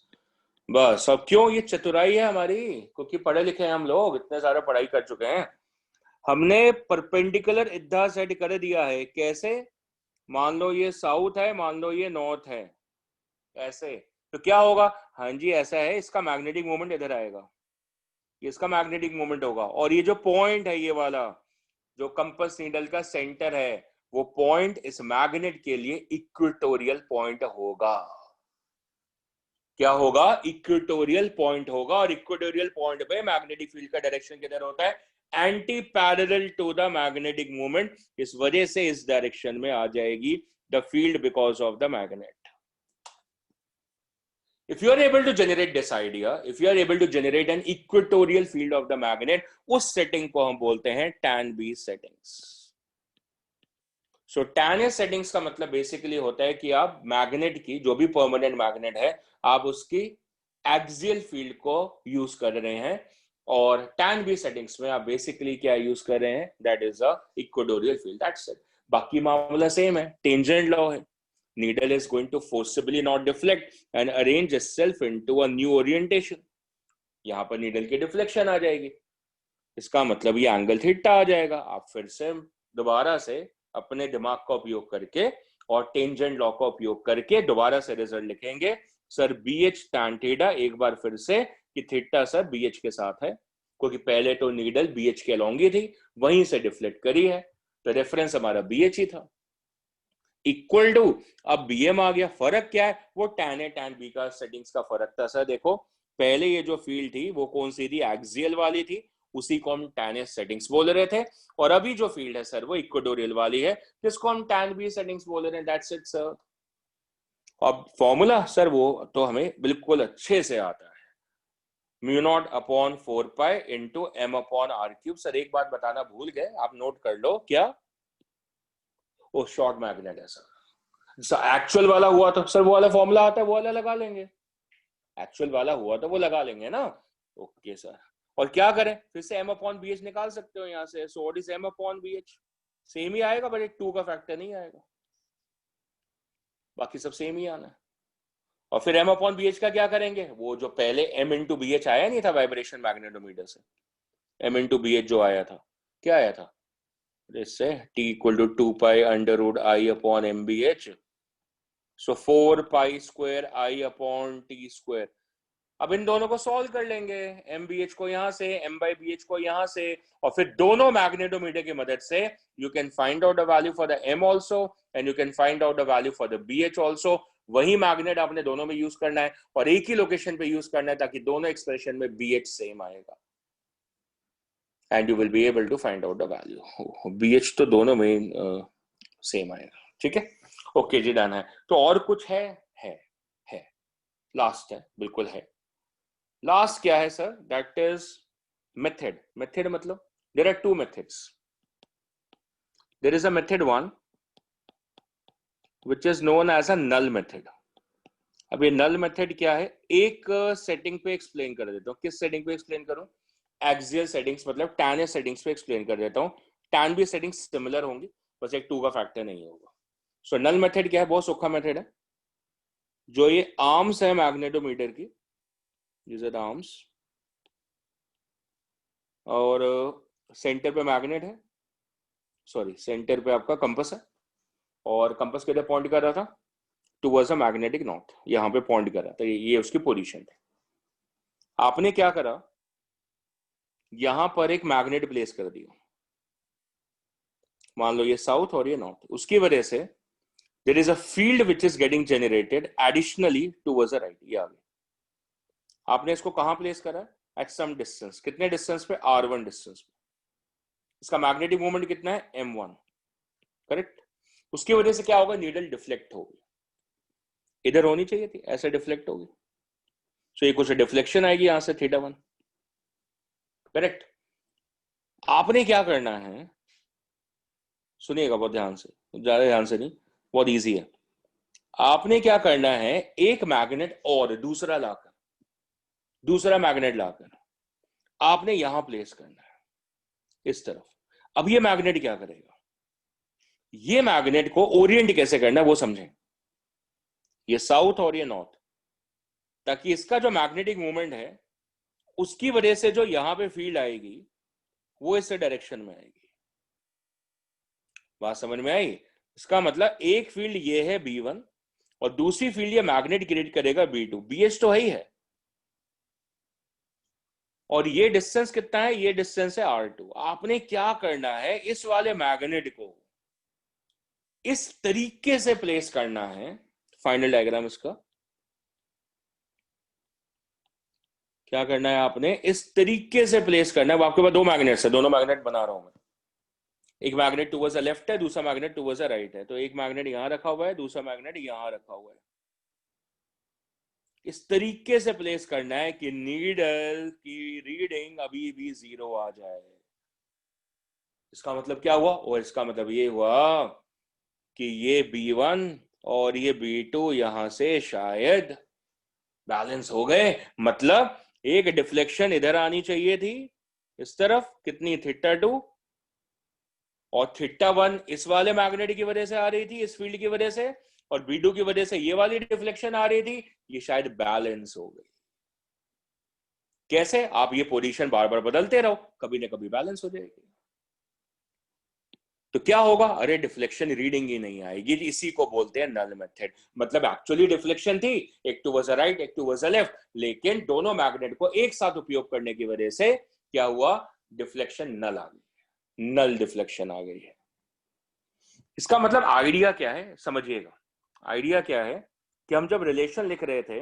बस. अब क्यों ये चतुराई है हमारी, क्योंकि पढ़े लिखे हैं हम लोग, इतने सारे पढ़ाई कर चुके हैं. हमने परपेंडिकुलर इधर सेट कर दिया है. कैसे, मान लो ये साउथ है, मान लो ये नॉर्थ है, ऐसे. तो क्या होगा, हाँ जी ऐसा है, इसका मैग्नेटिक मोमेंट इधर आएगा, इसका मैग्नेटिक मोमेंट होगा. और ये जो पॉइंट है, ये वाला जो कंपास नीडल का सेंटर है, वो पॉइंट इस मैग्नेट के लिए इक्वेटोरियल पॉइंट होगा. क्या होगा, इक्वेटोरियल पॉइंट होगा. और इक्वेटोरियल पॉइंट पे मैग्नेटिक फील्ड का डायरेक्शन किधर होता है, anti parallel to the magnetic movement. इस वजह से इस डायरेक्शन में आ जाएगी the field because of the magnet. If you are able to generate this idea, if you are able to generate an equatorial field of the magnet, उस setting को हम बोलते हैं tan B settings. So tan A settings का मतलब basically होता है कि आप मैग्नेट की, जो भी परमानेंट मैग्नेट है, आप उसकी एक्सियल फील्ड को यूज कर रहे हैं, और tan B सेटिंग्स में आप बेसिकली क्या यूज कर रहे हैं, that is a equatorial field, that's it. बाकी मामला सेम है, टेंजेंट लॉ है. Needle is going to forcibly not deflect and arrange itself into a new orientation. यहां पर नीडल की डिफ्लेक्शन आ जाएगी, इसका मतलब ये एंगल थीटा आ जाएगा. आप फिर से दोबारा से अपने दिमाग का उपयोग करके और टेंजेंट लॉ का उपयोग करके दोबारा से रिजल्ट लिखेंगे. Sir B H tan theta, एक बार फिर से कि थीटा सर बी एच के साथ है, क्योंकि पहले तो नीडल बी एच के अलॉन्ग ही थी, वहीं से डिफ्लेक्ट करी है, तो रेफरेंस हमारा बी एच ही था. इक्वल टू, अब बीएम आ गया. फर्क क्या है, वो tan A tan B का सेटिंग्स का फर्क था. सर देखो, पहले ये जो फील्ड थी वो कौन सी थी, एक्सियल वाली थी, उसी को हम tan A सेटिंग्स बोल रहे थे. और अभी जो फील्ड है सर वो इक्वेटोरियल वाली है, जिसको हम tan B सेटिंग्स बोल रहे हैं. That's it sir. अब फॉर्मूला सर वो तो हमें बिल्कुल अच्छे से आता है, mu naught upon 4 pi into M upon R cube. Sir एक बात बताना भूल गए, आप नोट कर लो. क्या? वो शॉर्ट मैग्नेट है सर. एक्चुअल वाला हुआ तो सर वो वाला फॉर्मूला आता है, वो वाला लगा लेंगे. एक्चुअल वाला हुआ तो वो लगा लेंगे ना. Okay sir. और क्या करें, फिर से m अपॉन बी एच निकाल सकते हो यहाँ से. So what is m upon B H? Same ही आएगा, बट एक 2 का फैक्टर नहीं आएगा, बाकी सब सेम ही आना है. और फिर m अपॉन बी एच का क्या करेंगे, वो जो पहले m इंटू बी एच आया नहीं था वाइब्रेशन मैग्नेटोमीटर से, m इंटू बी एच जो आया था, क्या आया था, इससे t equal to 2 pi under root I upon M B H. So 4 pi square I upon T square. अब इन दोनों को सॉल्व कर लेंगे, एम बी एच को यहां से, एम बाई बी एच को यहां से, और फिर दोनों मैग्नेटोमीटर की मदद से you can find out the value for the M also and you can find out the value for the B H also. वही मैग्नेट आपने दोनों में यूज करना है और एक ही लोकेशन पे यूज करना है, ताकि दोनों एक्सप्रेशन में बी एच सेम आएगा and you will be able to find out the value. B H तो दोनों में सेम आएगा. ठीक है, ओके जी, डन है. तो और कुछ है? है, लास्ट है, बिल्कुल है. लास्ट क्या है sir? That is method. Method मतलब there are two methods. There is a method one which is known as a null method. अब ये नल मेथड क्या है, एक सेटिंग पे एक्सप्लेन कर देता हूँ. किस सेटिंग पे एक्सप्लेन करूं? एक्सियल सेटिंग्स, मतलब tan A सेटिंग्स पे एक्सप्लेन कर देता हूँ. tan B सेटिंग्स सिमिलर होंगी, बस एक 2 का फैक्टर नहीं होगा. सो नल मेथड क्या है? बहुत सूखा मेथड है. जो ये आर्म्स है मैग्नेटोमीटर की, these are the arms, और सेंटर पे मैग्नेट है, सॉरी सेंटर पे आपका कंपास है, और कंपास किधर पॉइंट कर रहा था? टुवर्ड्स अ मैग्नेटिक नॉर्थ, यहाँ पे पॉइंट कर रहा था. ये उसकी पोजीशन थी. आपने क्या करा, यहां पर एक मैग्नेट प्लेस कर दिया, मान लो ये साउथ और ये नॉर्थ. उसकी वजह से there is a field which is getting generated additionally towards the right. ये आ गया. आपने इसको कहां प्लेस करा? At some distance. कितने डिस्टेंस पे? r1 डिस्टेंस पे. इसका मैग्नेटिक मोमेंट कितना है? m1. करेक्ट. उसकी वजह से क्या होगा, नीडल डिफ्लेक्ट होगी. इधर होनी चाहिए थी, ऐसे डिफ्लेक्ट होगी. सो ये कुछ डिफ्लेक्शन आएगी यहां से θ1. करेक्ट. आपने क्या करना है, सुनिएगा बहुत ध्यान से, ज्यादा ध्यान से नहीं, बहुत इजी है. आपने क्या करना है, एक मैग्नेट और दूसरा मैग्नेट लाकर आपने यहां प्लेस करना है, इस तरफ. अब ये मैग्नेट क्या करेगा, ये मैग्नेट को ओरिएंट कैसे करना है वो समझें. ये साउथ और ये नॉर्थ, ताकि इसका जो मैग्नेटिक मूवमेंट है उसकी वजह से जो यहां पे फील्ड आएगी वो इस डायरेक्शन में आएगी. बात समझ में आई? इसका मतलब एक फील्ड ये है B1 और दूसरी फील्ड ये मैग्नेट क्रिएट करेगा B2. BH तो है, और ये डिस्टेंस कितना है? ये डिस्टेंस है R2. आपने क्या करना है, इस वाले मैग्नेट को इस तरीके से प्लेस करना है. फाइनल डायग्राम इसका क्या करना है, आपने इस तरीके से प्लेस करना है. आपके पास दो मैग्नेट्स है, दोनों मैग्नेट बना रहा हूं मैं. एक मैग्नेट टुवर्ड्स द लेफ्ट है, दूसरा मैग्नेट टुवर्ड्स द राइट है. तो एक मैग्नेट यहां रखा हुआ है, दूसरा मैग्नेट यहां रखा हुआ है. इस तरीके से प्लेस करना है कि नीडल की रीडिंग अभी भी 0 आ जाए। इसका मतलब क्या हुआ? और इसका मतलब ये हुआ कि ये B1 और ये B2 यहां से शायद बैलेंस हो गए। मतलब एक डिफ्लेक्शन इधर आनी चाहिए थी इस तरफ, कितनी, θ2, और θ1 इस वाले मैग्नेट की वजह से आ रही थी, इस फील्ड की वजह से, और B2 की वजह से ये वाली डिफ्लेक्शन आ रही थी, ये शायद बैलेंस हो गई। कैसे? आप ये पोजीशन बार बार बदलते रहो, कभी ना कभी बैलेंस हो जाएगी। तो क्या होगा? अरे डिफ्लेक्शन रीडिंग ही नहीं आएगी, इसी को बोलते हैं नल मेथड। मतलब एक्चुअली डिफ्लेक्शन थी, एक टू वाज राइट, एक टू वाज लेफ्ट, लेकिन दोनों मैग्नेट को एक साथ उपयोग करने की वजह से क्या हुआ? डिफ्लेक्शन नल आ गई, नल डिफ्लेक्शन आ गई है। इसका मतलब आइडिया क्या है समझिएगा। आइडिया क्या है कि हम जब रिलेशन लिख रहे थे,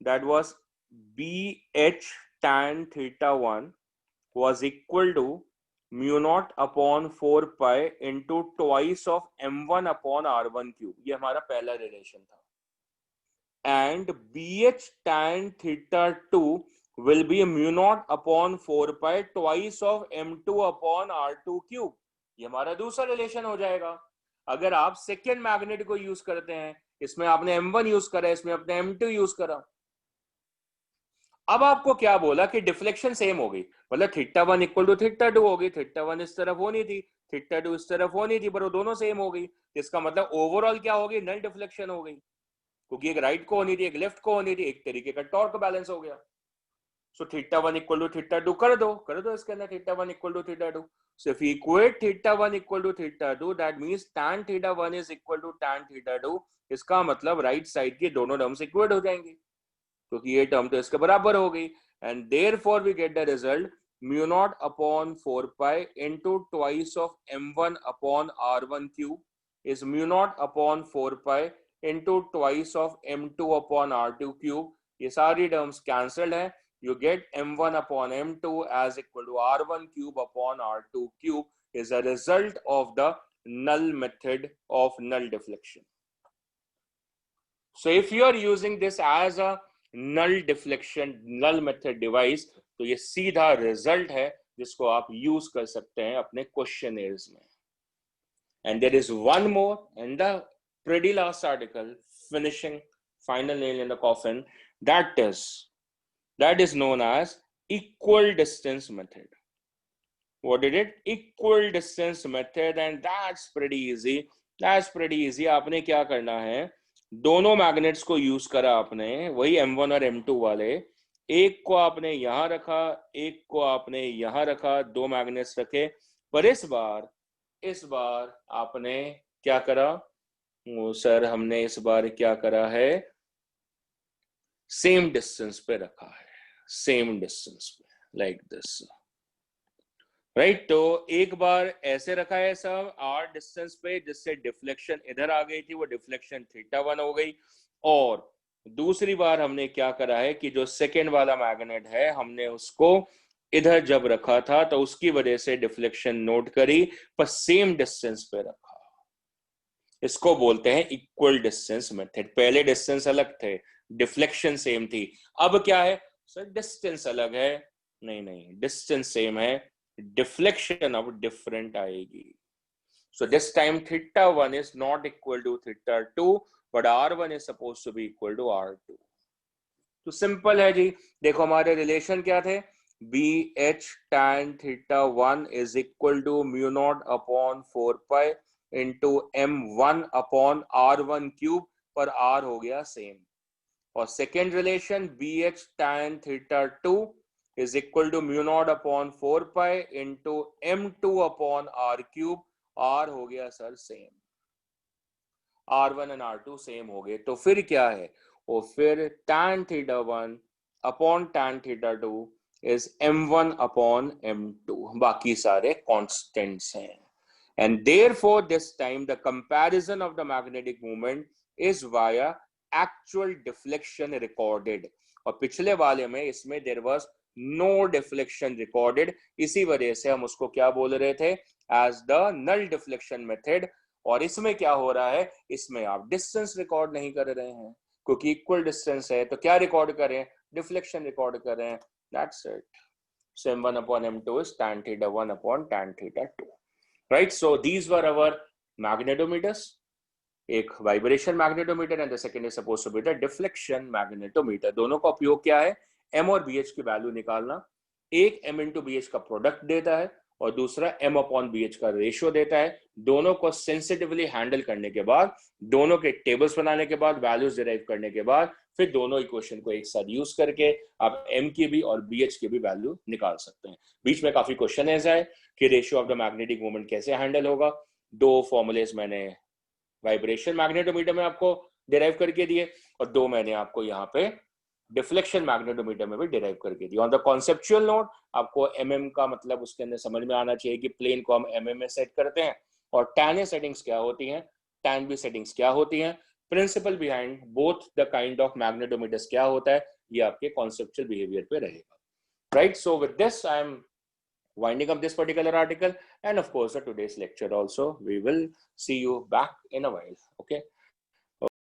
that was BH tan θ1 was equal to mu naught upon 4 pi into twice of m1 upon r1 cube। ये हमारा पहला रिलेशन था। And BH tan θ2 will be mu naught upon 4 pi twice of m2 upon r2 cube। ये हमारा दूसरा relation हो जाएगा। अगर आप सेकेंड मैग्नेट को यूज करते हैं, इसमें आपने m1 यूज करा, इसमें आपने m2 यूज करा, अब आपको क्या बोला कि डिफ्लेक्शन सेम हो गई, मतलब θ1 इक्वल टू θ2 हो गई। θ1 इस तरफ होनी थी, θ2 इस तरफ होनी थी, पर वो दोनों सेम हो गई। इसका मतलब ओवरऑल क्या हो गई? नल डिफ्लेक्शन हो गई, क्योंकि एक राइट को होनी थी, एक लेफ्ट को होनी थी, एक तरीके का टॉर्क बैलेंस हो गया। सो θ1 इक्वल टू θ2 कर दो इसके अंदर, θ1 equal to θ2। So if we equate θ1 equal to θ2, that means tan θ1 is equal to tan θ2। इसका मतलब राइट साइड की दोनों टर्म्स इक्वेट हो जाएंगी, क्योंकि ये टर्म तो इसके बराबर हो गई। And therefore we get the result mu naught upon 4 pi into twice of m1 upon r1 cube is mu naught upon 4 pi into twice of m2 upon r2 cube। ये सारी टर्म्स कैंसल्ड है। You get m1 upon m2 as equal to r1 cube upon r2 cube is a result of the null method of null deflection। So if you are using this as a null deflection, null method device, तो ये सीधा result है जिसको आप use कर सकते हैं अपने क्वेश्चनेयर्स में। And there is one more in the pretty last article, finishing final nail in the coffin, that is known as equal distance method। What did it? Equal distance method, and that's pretty easy। That's pretty easy। आपने क्या करना है, दोनों magnets को use करा आपने, वही M1 और M2 वाले, एक को आपने यहां रखा, एक को आपने यहां रखा, दो मैग्नेट्स रखे, पर इस बार आपने क्या करा? सर हमने इस बार क्या करा है? सेम डिस्टेंस पे रखा है, सेम डिस्टेंस पे, लाइक दिस, राइट। तो एक बार ऐसे रखा है सब r डिस्टेंस पे, जिससे डिफ्लेक्शन इधर आ गई थी, वो डिफ्लेक्शन θ1 हो गई। और दूसरी बार हमने क्या करा है कि जो सेकेंड वाला मैग्नेट है, हमने उसको इधर जब रखा था तो उसकी वजह से डिफ्लेक्शन नोट करी, पर सेम डिस्टेंस पे रखा। इसको बोलते हैं इक्वल डिस्टेंस मेथड। पहले डिस्टेंस अलग थे, डिफ्लेक्शन सेम थी, अब क्या है सर? डिस्टेंस अलग है। नहीं, डिस्टेंस सेम है, डिफ्लेक्शन अब डिफरेंट आएगी। So this time θ1 is not equal to θ2, but r1 is supposed to be equal to r2। तो सिंपल है जी। देखो हमारे रिलेशन क्या थे? BH tan θ1 is equal to mu naught upon 4 pi into m1 upon r1 cube, पर r हो गया same. और second relation BH tan θ2 is equal to mu naught upon 4 pi into m2 upon r cube, r हो गया sir same, r1 and r2 same हो गए। तो फिर क्या है? और फिर tan θ1 upon tan θ2 is m1 upon m2, बाकी सारे कांस्टेंट्स हैं। And therefore this time the comparison of the magnetic moment is via actual deflection recorded। और पिछले वाले में इसमें there was no deflection recorded, इसी वजह से हम उसको क्या बोल रहे थे? as the null deflection method। और इसमें क्या हो रहा है? इसमें आप डिस्टेंस रिकॉर्ड नहीं कर रहे हैं, क्योंकि इक्वल डिस्टेंस है तो क्या रिकॉर्ड करें, डिफ्लेक्शन रिकॉर्ड करें, that's it. So m1 upon m2 is tan theta 1 upon tan theta 2. Right? So these were our magnetometers. एक vibration magnetometer and the second is supposed to be the deflection magnetometer. दोनों का उपयोग क्या है, m और bh की value निकालना. एक m इंटू bh का प्रोडक्ट देता है और दूसरा m अपॉन bh का रेशियो देता है. दोनों को सेंसिटिवली हैंडल करने के बाद, दोनों के टेबल्स बनाने के बाद, वैल्यूज डिराइव करने के बाद, फिर दोनों इक्वेशन को एक साथ यूज करके आप m की भी और bh की भी वैल्यू निकाल सकते हैं. बीच में काफी क्वेश्चन है कि ratio of the magnetic moment कैसे हैंडल होगा. दो फॉर्मुलेस मैंने वाइब्रेशन मैग्नेटोमीटर में आपको डिराइव करके दिए और दो मैंने आपको यहाँ पे डिफ्लेक्शन मैग्नेटोमीटर में भी डिराइव करके दिए. ऑन द कॉन्सेप्चुअल नोट आपको mm का मतलब उसके अंदर समझ में आना चाहिए कि प्लेन को हम mm में सेट करते हैं और tan A सेटिंग्स क्या होती हैं, tan B सेटिंग्स क्या होती हैं, principle behind both the kind of magnetometers क्या होता है, ये आपके कॉन्सेप्चुअल बिहेवियर पे रहेगा. Right, so with this I am winding up this particular article and of course today's lecture also. We will see you back in a while. Okay.